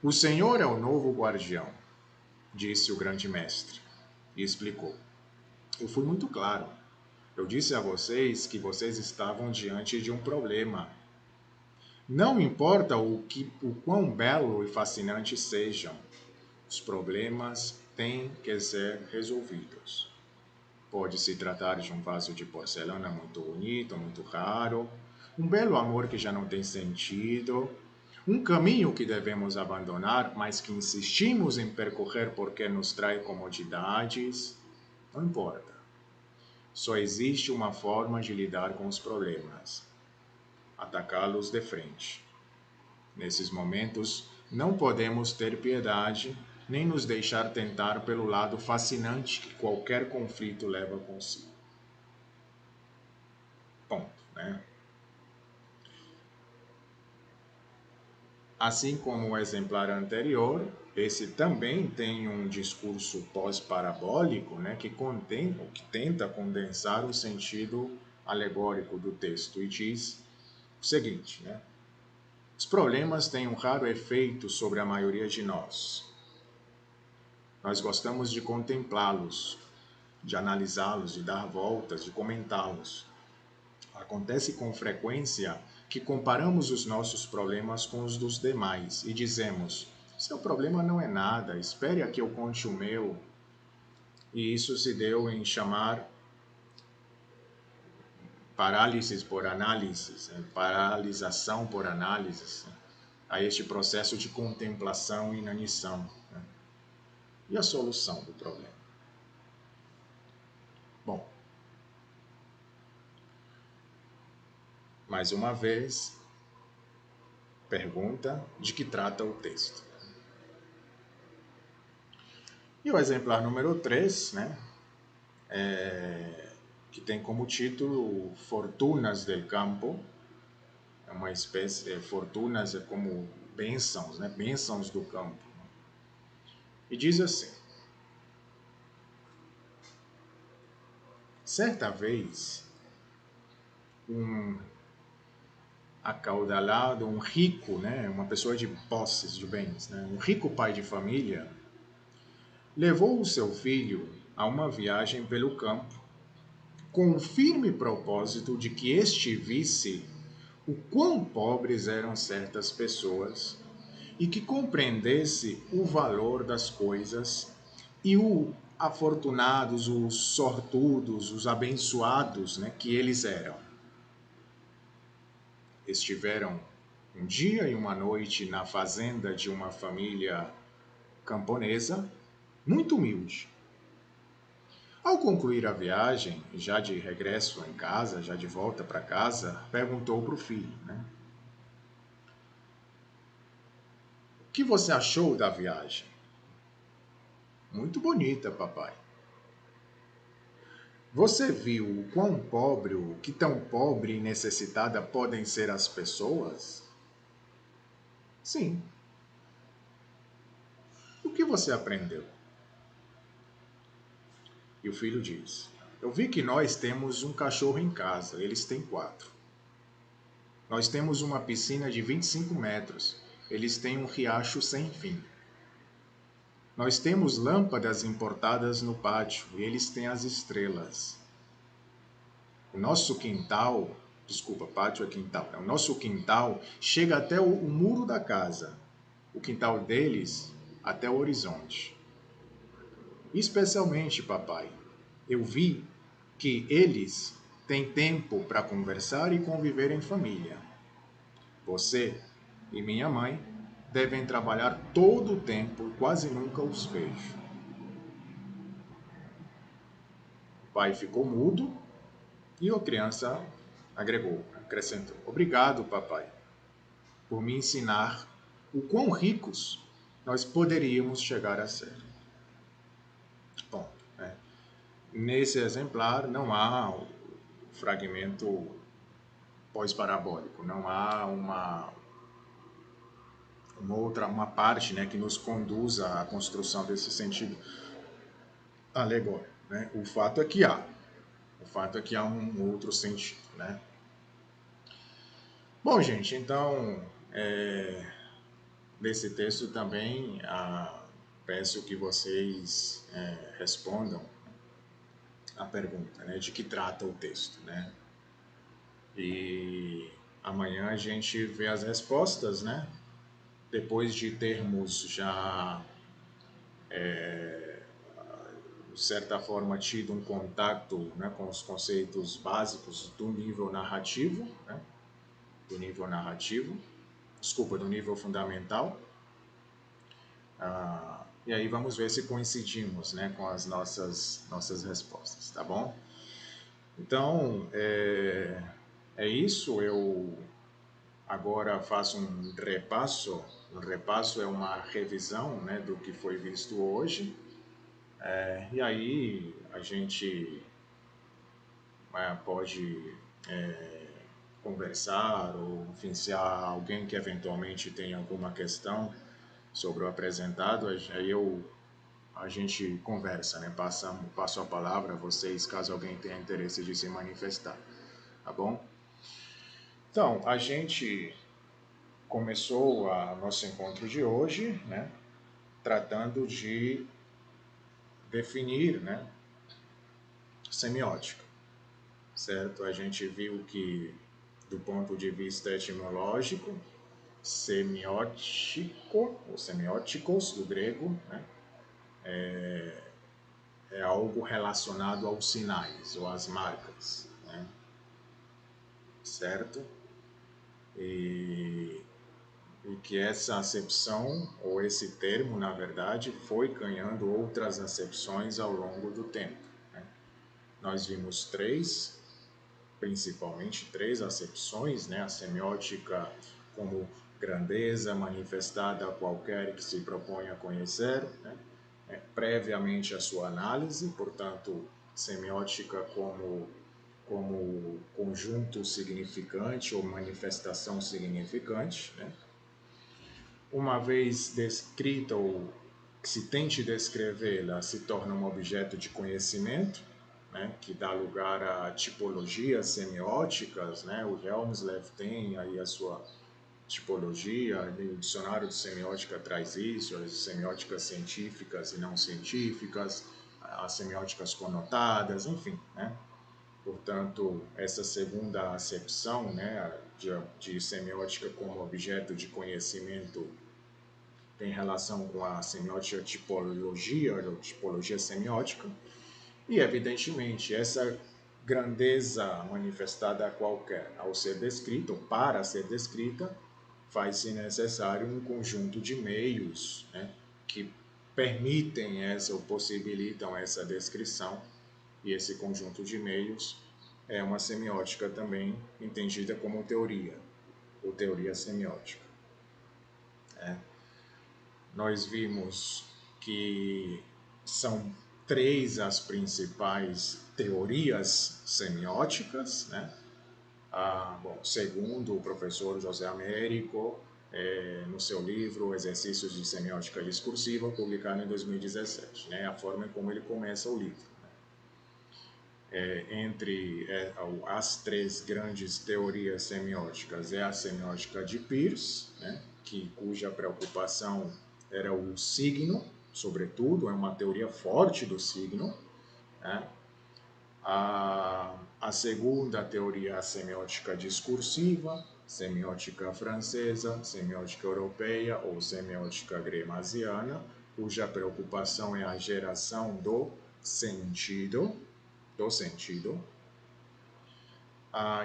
O Senhor é o novo guardião, disse o grande mestre, e explicou. Eu fui muito claro. Eu disse a vocês que vocês estavam diante de um problema. Não importa o quão belo e fascinante sejam, os problemas têm que ser resolvidos. Pode se tratar de um vaso de porcelana muito bonito, muito raro, um belo amor que já não tem sentido, um caminho que devemos abandonar, mas que insistimos em percorrer porque nos traz comodidades. Não importa. Só existe uma forma de lidar com os problemas: atacá-los de frente. Nesses momentos, não podemos ter piedade, nem nos deixar tentar pelo lado fascinante que qualquer conflito leva consigo. Ponto, né? Assim como o exemplar anterior, esse também tem um discurso pós-parabólico, né, que tenta condensar o sentido alegórico do texto e diz o seguinte, né? Os problemas têm um raro efeito sobre a maioria de nós. Nós gostamos de contemplá-los, de analisá-los, de dar voltas, de comentá-los. Acontece com frequência que comparamos os nossos problemas com os dos demais e dizemos: seu problema não é nada, espere a que eu conte o meu. E isso se deu em chamar parálises por análise, paralisação por análise, a este processo de contemplação e inanição. E a solução do problema? Bom, mais uma vez, pergunta de que trata o texto. E o exemplar número 3, né, que tem como título Fortunas del Campo, é uma espécie, fortunas é como bênçãos, né, bênçãos do campo. E diz assim: certa vez, um acaudalado, um rico, né, uma pessoa de posses, de bens, né, um rico pai de família, levou o seu filho a uma viagem pelo campo, com o firme propósito de que este visse o quão pobres eram certas pessoas e que compreendesse o valor das coisas e o afortunados, os sortudos, os abençoados, né, que eles eram. Estiveram um dia e uma noite na fazenda de uma família camponesa muito humilde. Ao concluir a viagem, já de regresso em casa, já de volta para casa, perguntou para o filho, né? O que você achou da viagem? Muito bonita, papai. Você viu o quão pobre, o que tão pobre e necessitada podem ser as pessoas? Sim. O que você aprendeu? E o filho diz: eu vi que nós temos um cachorro em casa, eles têm 4. Nós temos uma piscina de 25 metros, eles têm um riacho sem fim. Nós temos lâmpadas importadas no pátio e eles têm as estrelas. O nosso quintal, pátio é quintal, o nosso quintal chega até o muro da casa. O quintal deles até o horizonte. Especialmente, papai, eu vi que eles têm tempo para conversar e conviver em família. Você e minha mãe devem trabalhar todo o tempo e quase nunca os vejo. O pai ficou mudo e a criança agregou, acrescentou: Obrigado, papai, por me ensinar o quão ricos nós poderíamos chegar a ser. Bom, nesse exemplar não há o fragmento pós-parabólico, não há uma parte, né, que nos conduza à construção desse sentido alegórico, né? O fato é que há um outro sentido, né? Bom, gente, então nesse texto também peço que vocês respondam a pergunta, né, de que trata o texto, né? E amanhã a gente vê as respostas, né? Depois de termos já, de certa forma, tido um contato, né, com os conceitos básicos do nível narrativo, né? Do nível fundamental. E aí vamos ver se coincidimos, né, com as nossas respostas, tá bom? Então, é isso. Eu agora faço um repasso. Um repasso é uma revisão, né, do que foi visto hoje. E aí a gente pode conversar, ou enfim, se há alguém que eventualmente tem alguma questão sobre o apresentado, aí a gente conversa, né? Passo a palavra a vocês, caso alguém tenha interesse de se manifestar, tá bom? Então, a gente começou o nosso encontro de hoje, né, tratando de definir, né, semiótica, certo? A gente viu que, do ponto de vista etimológico, semiótico, ou semióticos, do grego, né, é algo relacionado aos sinais ou às marcas, né, certo? E que essa acepção, ou esse termo, na verdade, foi ganhando outras acepções ao longo do tempo, né? Nós vimos principalmente três acepções, né? A semiótica como grandeza manifestada a qualquer que se proponha a conhecer, né? Previamente a sua análise, portanto, semiótica como conjunto significante ou manifestação significante, né? Uma vez descrita ou que se tente descrevê-la, se torna um objeto de conhecimento, né, que dá lugar a tipologias semióticas, né? O Helmsley tem aí a sua tipologia, o dicionário de semiótica traz isso, as semióticas científicas e não científicas, as semióticas conotadas, enfim, né? Portanto, essa segunda acepção, né, de semiótica como objeto de conhecimento tem relação com a semiótica tipologia, ou tipologia semiótica, e, evidentemente, essa grandeza manifestada a qualquer, ao ser descrita, ou para ser descrita, faz-se necessário um conjunto de meios, né, que permitem essa ou possibilitam essa descrição, e esse conjunto de meios é uma semiótica também entendida como teoria, ou teoria semiótica. Nós vimos que são três as principais teorias semióticas, né? Segundo o professor José Américo, no seu livro Exercícios de Semiótica Discursiva, publicado em 2017, né? A forma como ele começa o livro. Entre as três grandes teorias semióticas é a semiótica de Peirce, né, cuja preocupação era o signo, sobretudo, é uma teoria forte do signo, né? A segunda teoria é a semiótica discursiva, semiótica francesa, semiótica europeia ou semiótica gremasiana, cuja preocupação é a geração do sentido,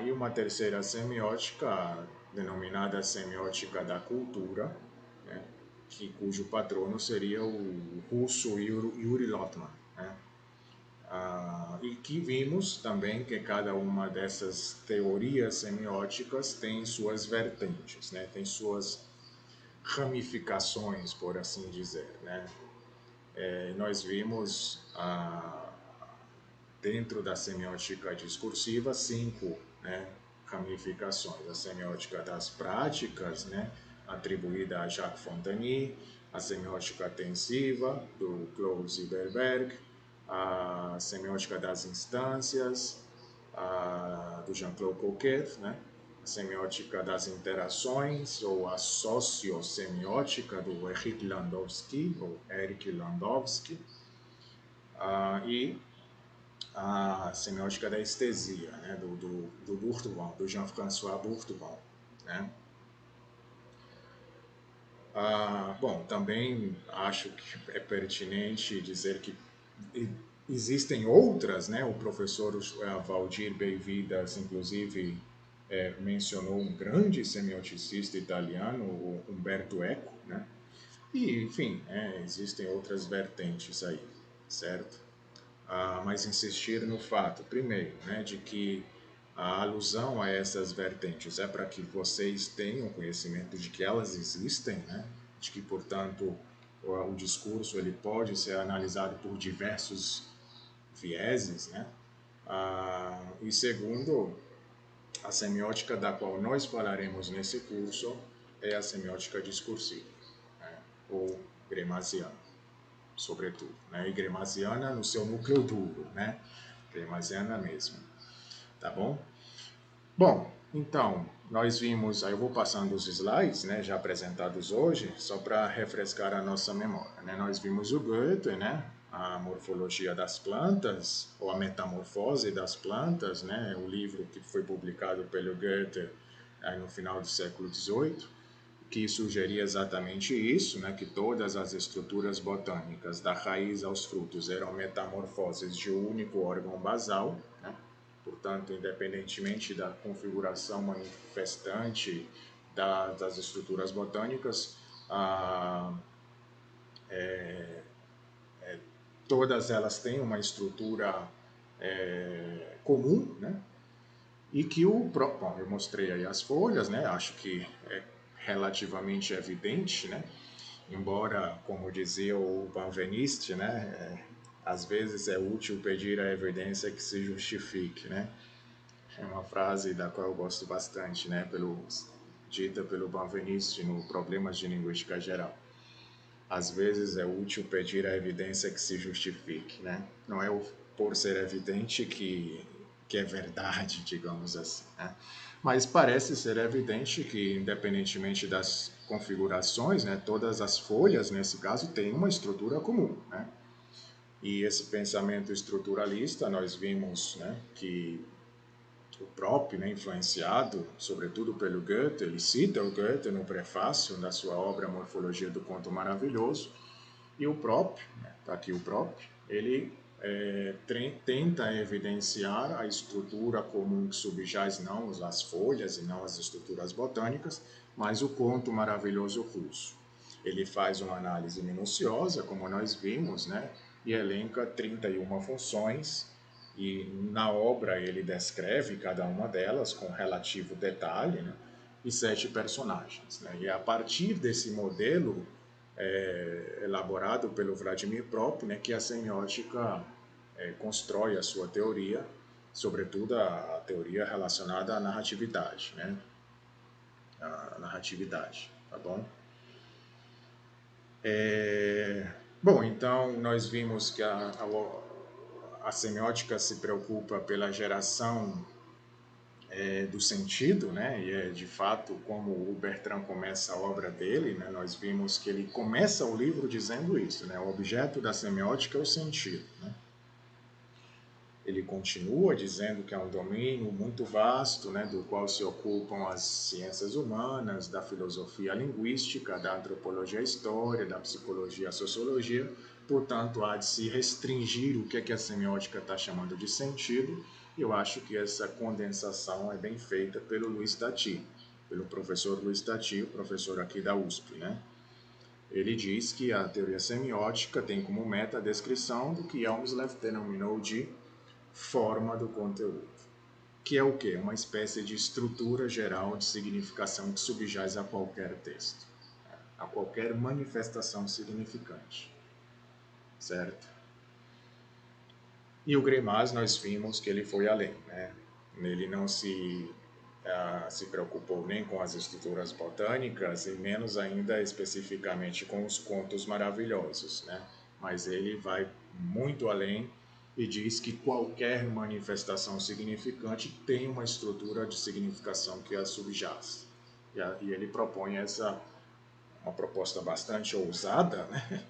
e uma terceira semiótica, denominada semiótica da cultura, né, cujo patrono seria o russo Yuri Lotman, né? E que vimos também que cada uma dessas teorias semióticas tem suas vertentes, né? Tem suas ramificações, por assim dizer, né? Nós vimos dentro da semiótica discursiva 5, né, ramificações: a semiótica das práticas, né, atribuída a Jacques Fontany; a semiótica atensiva do Claude Zilberberg; a semiótica das instâncias do Jean-Claude Coquet, né, a semiótica das interações ou a sociossemiótica do Eric Landowski e a semiótica da estesia, né, do Bourdieu, do Jean-François Bourdieu, né? Bom, também acho que é pertinente dizer que existem outras, né? O professor Valdir Beividas, inclusive, mencionou um grande semioticista italiano, o Umberto Eco, né? E, enfim, existem outras vertentes aí, certo? Mas insistir no fato, primeiro, né, de que a alusão a essas vertentes é para que vocês tenham conhecimento de que elas existem, né, de que, portanto, o discurso ele pode ser analisado por diversos vieses, né? E segundo, a semiótica da qual nós falaremos nesse curso é a semiótica discursiva, né, ou gremasiana, sobretudo, né? E gremasiana no seu núcleo duro, né? Gremasiana mesmo, tá bom? Bom, então, nós vimos, aí eu vou passando os slides, né, já apresentados hoje, só para refrescar a nossa memória, né? Nós vimos o Goethe, né, a morfologia das plantas, ou a metamorfose das plantas, né, o livro que foi publicado pelo Goethe aí no final do século XVIII, que sugeria exatamente isso, né, que todas as estruturas botânicas, da raiz aos frutos, eram metamorfoses de um único órgão basal, né? Portanto, independentemente da configuração manifestante das estruturas botânicas, todas elas têm uma estrutura comum, né? E que bom, eu mostrei aí as folhas, né? Acho que é relativamente evidente, né? Embora, como dizia o Benveniste, né? Às vezes é útil pedir a evidência que se justifique, né? É uma frase da qual eu gosto bastante, né? Dita pelo Benveniste no Problemas de Linguística Geral. Às vezes é útil pedir a evidência que se justifique, né? Não é por ser evidente que é verdade, digamos assim, né? Mas parece ser evidente que, independentemente das configurações, né, todas as folhas, nesse caso, têm uma estrutura comum, né? E esse pensamento estruturalista, nós vimos, né, que o próprio, né, influenciado, sobretudo pelo Goethe, ele cita o Goethe no prefácio da sua obra Morfologia do Conto Maravilhoso, e o próprio, né, tá aqui o próprio, ele tenta evidenciar a estrutura comum que subjaz não as folhas e não as estruturas botânicas, mas o conto maravilhoso russo. Ele faz uma análise minuciosa, como nós vimos, né, e elenca 31 funções, e na obra ele descreve cada uma delas com relativo detalhe, né, e 7 personagens, né, e a partir desse modelo elaborado pelo Vladimir Prop, né, que a semiótica constrói a sua teoria, sobretudo a teoria relacionada à narratividade, né? A narratividade, tá bom? Bom, então nós vimos que a semiótica se preocupa pela geração do sentido, né? E é de fato como o Bertrand começa a obra dele, né? Nós vimos que ele começa o livro dizendo isso, né? O objeto da semiótica é o sentido, né? Ele continua dizendo que é um domínio muito vasto, né, do qual se ocupam as ciências humanas, da filosofia linguística, da antropologia, história, da psicologia, sociologia. Portanto, há de se restringir o que é que a semiótica está chamando de sentido. E eu acho que essa condensação é bem feita pelo Luiz Tati, pelo professor Luiz Tati, o professor aqui da USP, né? Ele diz que a teoria semiótica tem como meta a descrição do que Elmslev denominou de forma do conteúdo, que é o quê? Uma espécie de estrutura geral de significação que subjaz a qualquer texto, a qualquer manifestação significante, certo? E o Greimas, nós vimos que ele foi além, né? Ele não se preocupou nem com as estruturas botânicas e menos ainda especificamente com os contos maravilhosos, né? Mas ele vai muito além e diz que qualquer manifestação significante tem uma estrutura de significação que a subjaz. E ele propõe uma proposta bastante ousada, né?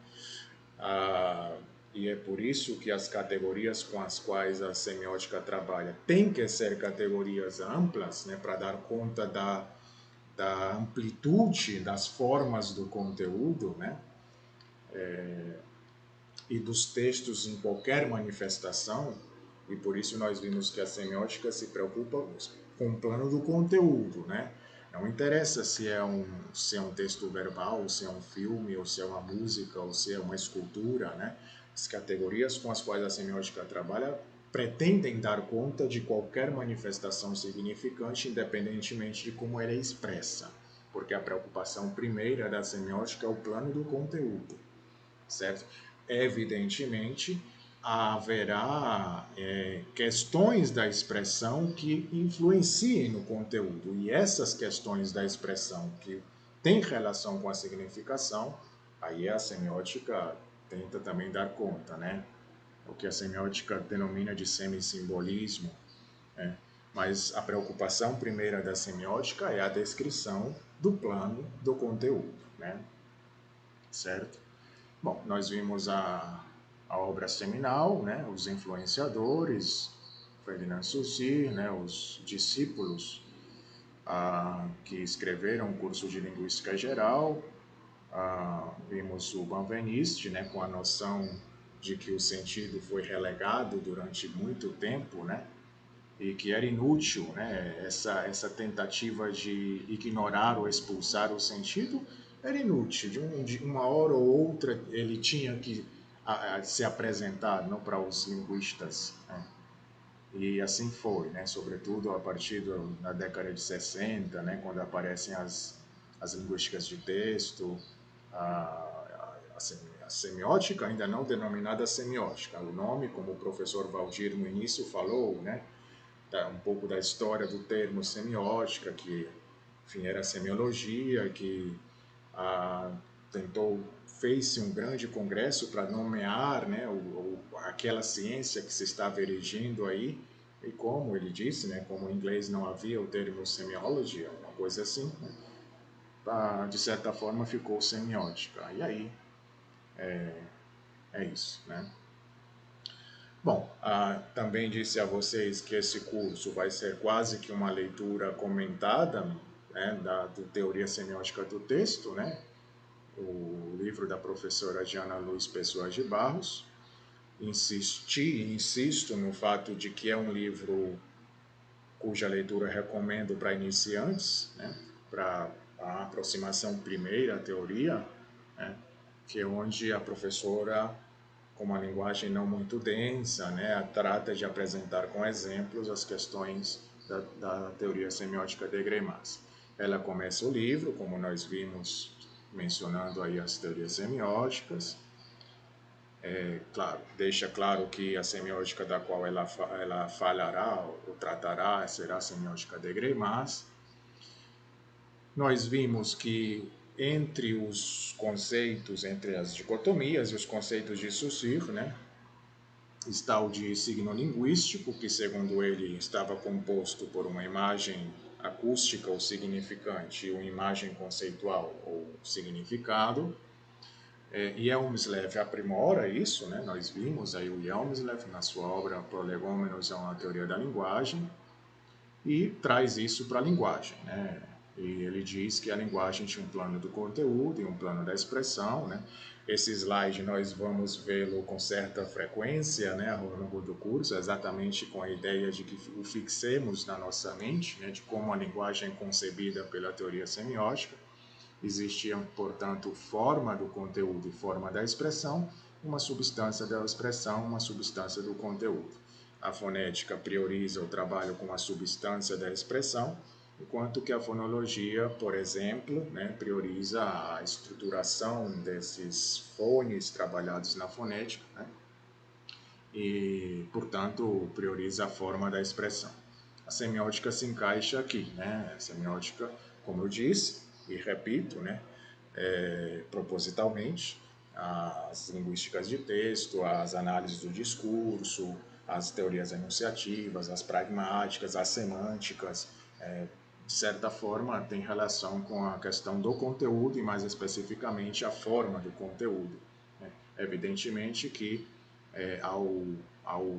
E é por isso que as categorias com as quais a semiótica trabalha têm que ser categorias amplas, né, para dar conta da amplitude das formas do conteúdo, né, e dos textos em qualquer manifestação. E por isso nós vimos que a semiótica se preocupa com o plano do conteúdo, né? Não interessa se é um texto verbal, se é um filme, ou se é uma música, ou se é uma escultura, né? As categorias com as quais a semiótica trabalha pretendem dar conta de qualquer manifestação significante, independentemente de como ela é expressa, porque a preocupação primeira da semiótica é o plano do conteúdo, certo? Evidentemente, haverá questões da expressão que influenciem no conteúdo, e essas questões da expressão que têm relação com a significação, aí a semiótica tenta também dar conta, né? O que a semiótica denomina de semissimbolismo, né? Mas a preocupação primeira da semiótica é a descrição do plano do conteúdo, né? Certo? Bom, nós vimos a obra seminal, né, os influenciadores, Ferdinand Saussure, né, os discípulos que escreveram o curso de Linguística Geral. Vimos o Benveniste, né, com a noção de que o sentido foi relegado durante muito tempo, né, e que era inútil, né, essa tentativa de ignorar ou expulsar o sentido era inútil. De uma hora ou outra ele tinha que se apresentar, não, para os linguistas, né? E assim foi, né, sobretudo a partir da década de 60, né, quando aparecem as linguísticas de texto, a semiótica, ainda não denominada semiótica. O nome, como o professor Valdir no início falou, né, um pouco da história do termo semiótica, que, enfim, era a semiologia, que fez-se um grande congresso para nomear, né, aquela ciência que se estava erigindo aí, e como ele disse, né, como em inglês não havia o termo semiology, uma coisa assim, né, de certa forma ficou semiótica. E aí é isso, né? Bom, também disse a vocês que esse curso vai ser quase que uma leitura comentada, né, da teoria semiótica do texto, né? O livro da professora Diana Luz Pessoa de Barros. Insisto no fato de que é um livro cuja leitura recomendo para iniciantes, né? Para a aproximação primeira à teoria, né? Que é onde a professora, com uma linguagem não muito densa, né, trata de apresentar com exemplos as questões da teoria semiótica de Greimas. Ela começa o livro, como nós vimos, mencionando aí as teorias semióticas. Claro, deixa claro que a semiótica da qual ela falará ou tratará será a semiótica de Greimas. Nós vimos que entre os conceitos, entre as dicotomias e os conceitos de Saussure, né, está o de signo linguístico, que segundo ele estava composto por uma imagem acústica ou significante e uma imagem conceitual ou significado. E Hjelmslev aprimora isso, né? Nós vimos aí o Hjelmslev na sua obra Prolegômenos a uma Teoria da Linguagem, e traz isso para a linguagem, né? E ele diz que a linguagem tinha um plano do conteúdo e um plano da expressão, né? Esse slide nós vamos vê-lo com certa frequência, né, ao longo do curso, exatamente com a ideia de que o fixemos na nossa mente, né, de como a linguagem é concebida pela teoria semiótica. Existia, portanto, forma do conteúdo e forma da expressão, uma substância da expressão, uma substância do conteúdo. A fonética prioriza o trabalho com a substância da expressão, enquanto que a fonologia, por exemplo, né, prioriza a estruturação desses fones trabalhados na fonética, né, e, portanto, prioriza a forma da expressão. A semiótica se encaixa aqui, né? A semiótica, como eu disse e repito, né, propositalmente, as linguísticas de texto, as análises do discurso, as teorias enunciativas, as pragmáticas, as semânticas, de certa forma, tem relação com a questão do conteúdo e, mais especificamente, a forma do conteúdo, né? Evidentemente que, ao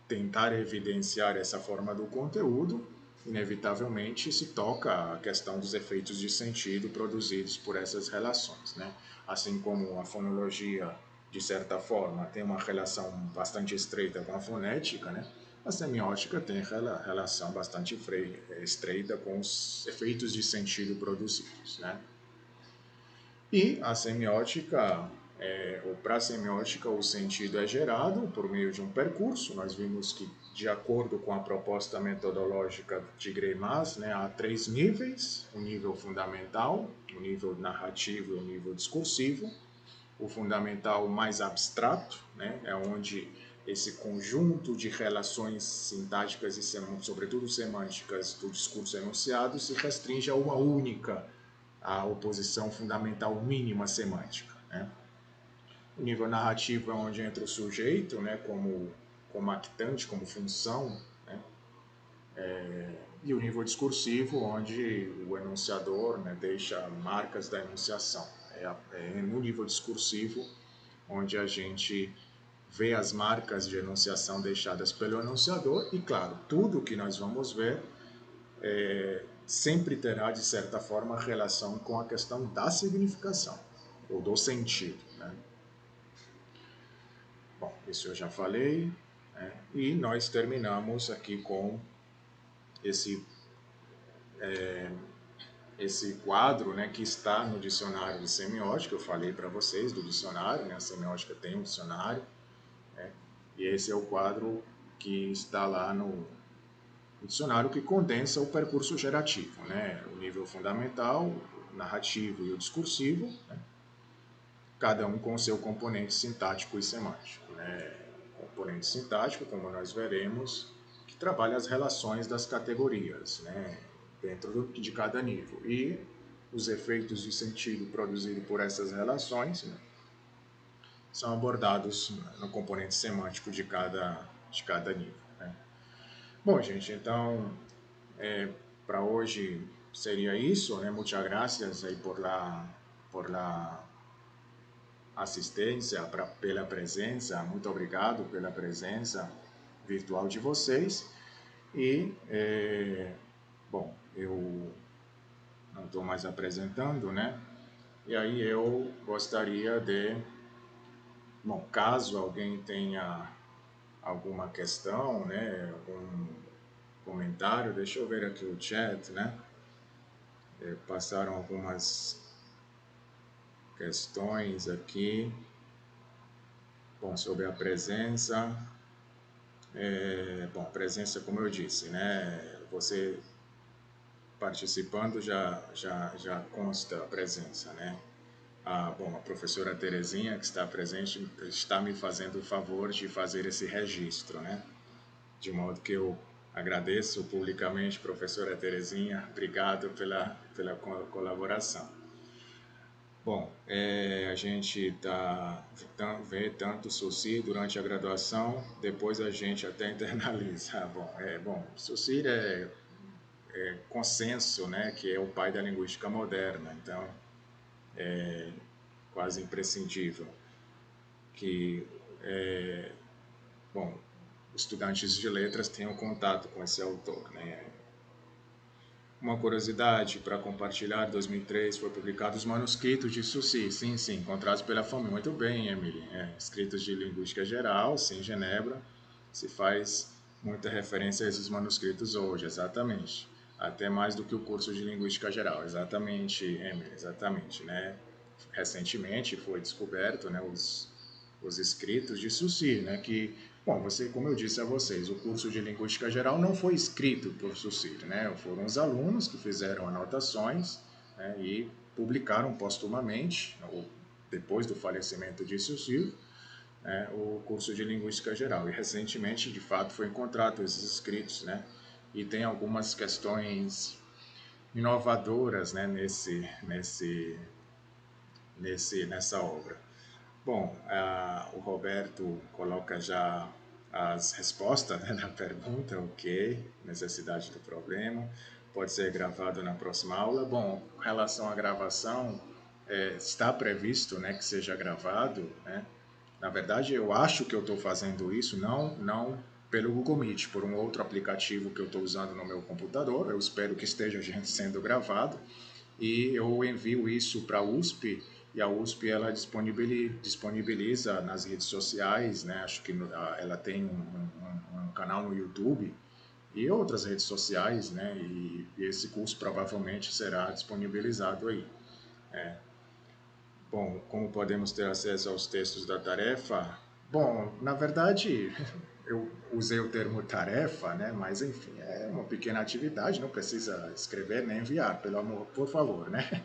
tentar evidenciar essa forma do conteúdo, inevitavelmente se toca a questão dos efeitos de sentido produzidos por essas relações, né? Assim como a fonologia, de certa forma, tem uma relação bastante estreita com a fonética, né? A semiótica tem relação bastante estreita com os efeitos de sentido produzidos, né? E a semiótica, ou para a semiótica, o sentido é gerado por meio de um percurso. Nós vimos que, de acordo com a proposta metodológica de Greimas, né, há 3 níveis: o nível fundamental, o nível narrativo e o nível discursivo. O fundamental mais abstrato, né, é onde esse conjunto de relações sintáticas e, sobretudo, semânticas do discurso enunciado se restringe a uma única, a oposição fundamental mínima semântica, né? O nível narrativo é onde entra o sujeito, né, como actante, como função, né? E o nível discursivo, onde o enunciador, né, deixa marcas da enunciação. É no nível discursivo onde a gente vê as marcas de enunciação deixadas pelo enunciador e, claro, tudo que nós vamos ver sempre terá, de certa forma, relação com a questão da significação, ou do sentido, né? Bom, isso eu já falei, né? E nós terminamos aqui com esse quadro, né, que está no dicionário de semiótica. Eu falei para vocês do dicionário, né? A semiótica tem um dicionário, né? E esse é o quadro que está lá no dicionário, que condensa o percurso gerativo, né? O nível fundamental, o narrativo e o discursivo, né? Cada um com o seu componente sintático e semântico, né? O componente sintático, como nós veremos, que trabalha as relações das categorias, né, dentro de cada nível. E os efeitos de sentido produzidos por essas relações, né, são abordados no componente semântico de cada nível, né? Bom, gente, então, para hoje seria isso, né? Muchas gracias aí por la assistência, pela presença. Muito obrigado pela presença virtual de vocês. E, bom, eu não estou mais apresentando, né? E aí eu gostaria de, bom, caso alguém tenha alguma questão, né, algum comentário, deixa eu ver aqui o chat, né? Passaram algumas questões aqui, bom, sobre a presença. Bom, presença, como eu disse, né? Você participando já consta a presença, né? Bom, a professora Terezinha, que está presente, está me fazendo o favor de fazer esse registro, né? De modo que eu agradeço publicamente, professora Terezinha, obrigado pela colaboração. Bom, a gente vê tanto SUSI durante a graduação, depois a gente até internaliza. Bom, SUSI é consenso, né, que é o pai da linguística moderna. Então, quase imprescindível, que, bom, estudantes de letras tenham contato com esse autor, né? Uma curiosidade para compartilhar, em 2003 foi publicado os manuscritos de Saussure, sim, encontrados pela família. Muito bem, Emily. Escritos de linguística geral, sim, Genebra. Se faz muita referência a esses manuscritos hoje, exatamente. Até mais do que o curso de linguística geral, exatamente, Emily, exatamente, né? Recentemente foi descoberto, né, os escritos de Saussure, né, que, bom, você, como eu disse a vocês, o curso de Linguística Geral não foi escrito por Saussure, né, foram os alunos que fizeram anotações, né, e publicaram postumamente, ou depois do falecimento de Saussure, né, o curso de Linguística Geral. E recentemente, de fato, foi encontrado esses escritos, né, e tem algumas questões inovadoras, né, nessa obra. Bom, o Roberto coloca já as respostas, né, na pergunta, ok, necessidade do problema, pode ser gravado na próxima aula. Bom, com relação à gravação, está previsto, né, que seja gravado, né? Na verdade, eu acho que eu estou fazendo isso, não pelo Google Meet, por um outro aplicativo que eu estou usando no meu computador, eu espero que esteja sendo gravado, e eu envio isso para a USP, e a USP ela disponibiliza nas redes sociais, né? Acho que ela tem um canal no YouTube e outras redes sociais, né? E esse curso provavelmente será disponibilizado aí. Bom, como podemos ter acesso aos textos da tarefa? Bom, na verdade, eu usei o termo tarefa, né? Mas enfim, é uma pequena atividade, não precisa escrever nem enviar, pelo amor, por favor, né?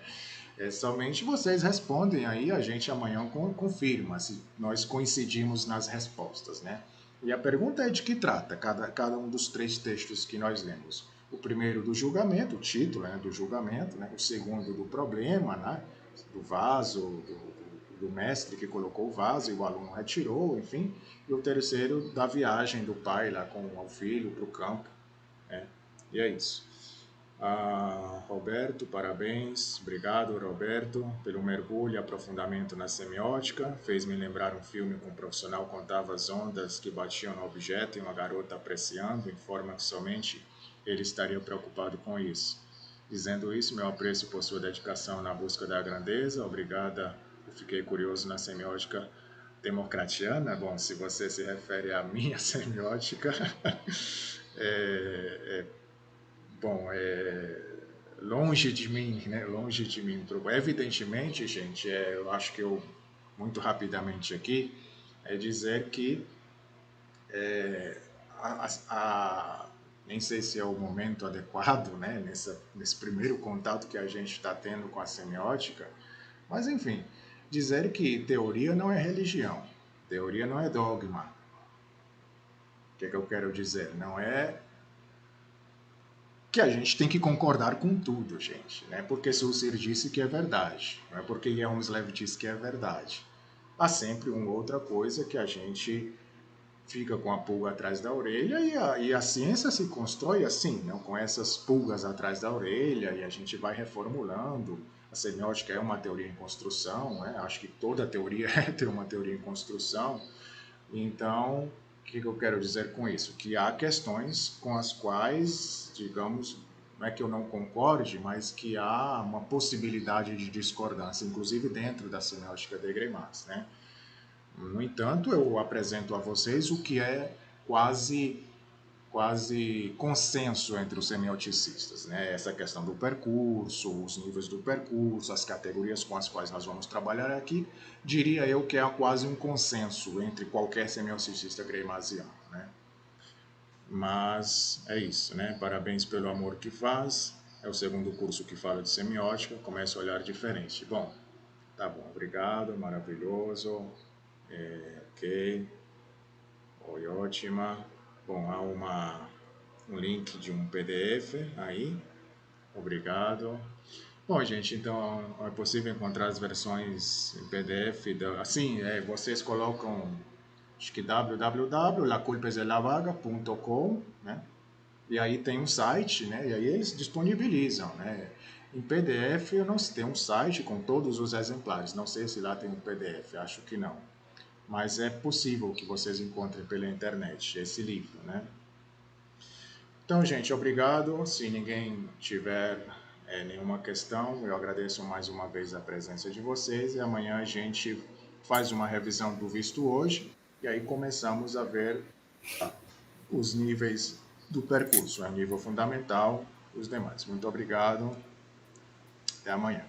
Somente vocês respondem aí, a gente amanhã confirma se nós coincidimos nas respostas, né? E a pergunta é de que trata cada um dos 3 textos que nós lemos. O primeiro do julgamento, o título, né, do julgamento, né? O segundo do problema, né? Do vaso, do mestre que colocou o vaso e o aluno retirou, enfim. E o terceiro da viagem do pai lá com o filho para o campo, né? E é isso. Roberto, parabéns. Obrigado, Roberto, pelo mergulho e aprofundamento na semiótica. Fez-me lembrar um filme com um profissional contava as ondas que batiam no objeto e uma garota apreciando, em forma que somente ele estaria preocupado com isso. Dizendo isso, meu apreço por sua dedicação na busca da grandeza. Obrigada. Eu fiquei curioso na semiótica democratiana. Bom, se você se refere à minha semiótica, bom, longe de mim, né? Longe de mim. Evidentemente, gente, eu acho que eu, muito rapidamente aqui, dizer que nem sei se é o momento adequado, né? Nesse primeiro contato que a gente está tendo com a semiótica, mas enfim, dizer que teoria não é religião, teoria não é dogma. O que é que eu quero dizer? Não é que a gente tem que concordar com tudo, gente. Não é porque Saussure disse que é verdade, não é porque Ian Slev disse que é verdade. Há sempre uma outra coisa que a gente fica com a pulga atrás da orelha e a ciência se constrói assim, não? Com essas pulgas atrás da orelha e a gente vai reformulando. A semiótica é uma teoria em construção, né? Acho que toda teoria é ter uma teoria em construção. Então, o que eu quero dizer com isso? Que há questões com as quais, digamos, não é que eu não concorde, mas que há uma possibilidade de discordância, inclusive dentro da semiótica de Greimas, né? No entanto, eu apresento a vocês o que é quase consenso entre os semioticistas, né? Essa questão do percurso, os níveis do percurso, as categorias com as quais nós vamos trabalhar aqui, diria eu que é quase um consenso entre qualquer semioticista greimasiano, né? Mas é isso, né? Parabéns pelo amor que faz. É o segundo curso que fala de semiótica, começa a olhar diferente. Bom, tá bom, obrigado, maravilhoso. Ok, foi ótima. Bom, há um link de um PDF aí. Obrigado. Bom, gente, então é possível encontrar as versões em PDF. Assim, vocês colocam, acho que www.laculpesdelavaga.com, né? E aí tem um site, né? E aí eles disponibilizam, né? Em PDF, eu não sei, tem um site com todos os exemplares. Não sei se lá tem um PDF, acho que não. Mas é possível que vocês encontrem pela internet esse livro, né? Então, gente, obrigado. Se ninguém tiver nenhuma questão, eu agradeço mais uma vez a presença de vocês e amanhã a gente faz uma revisão do visto hoje e aí começamos a ver os níveis do percurso, nível fundamental, os demais. Muito obrigado. Até amanhã.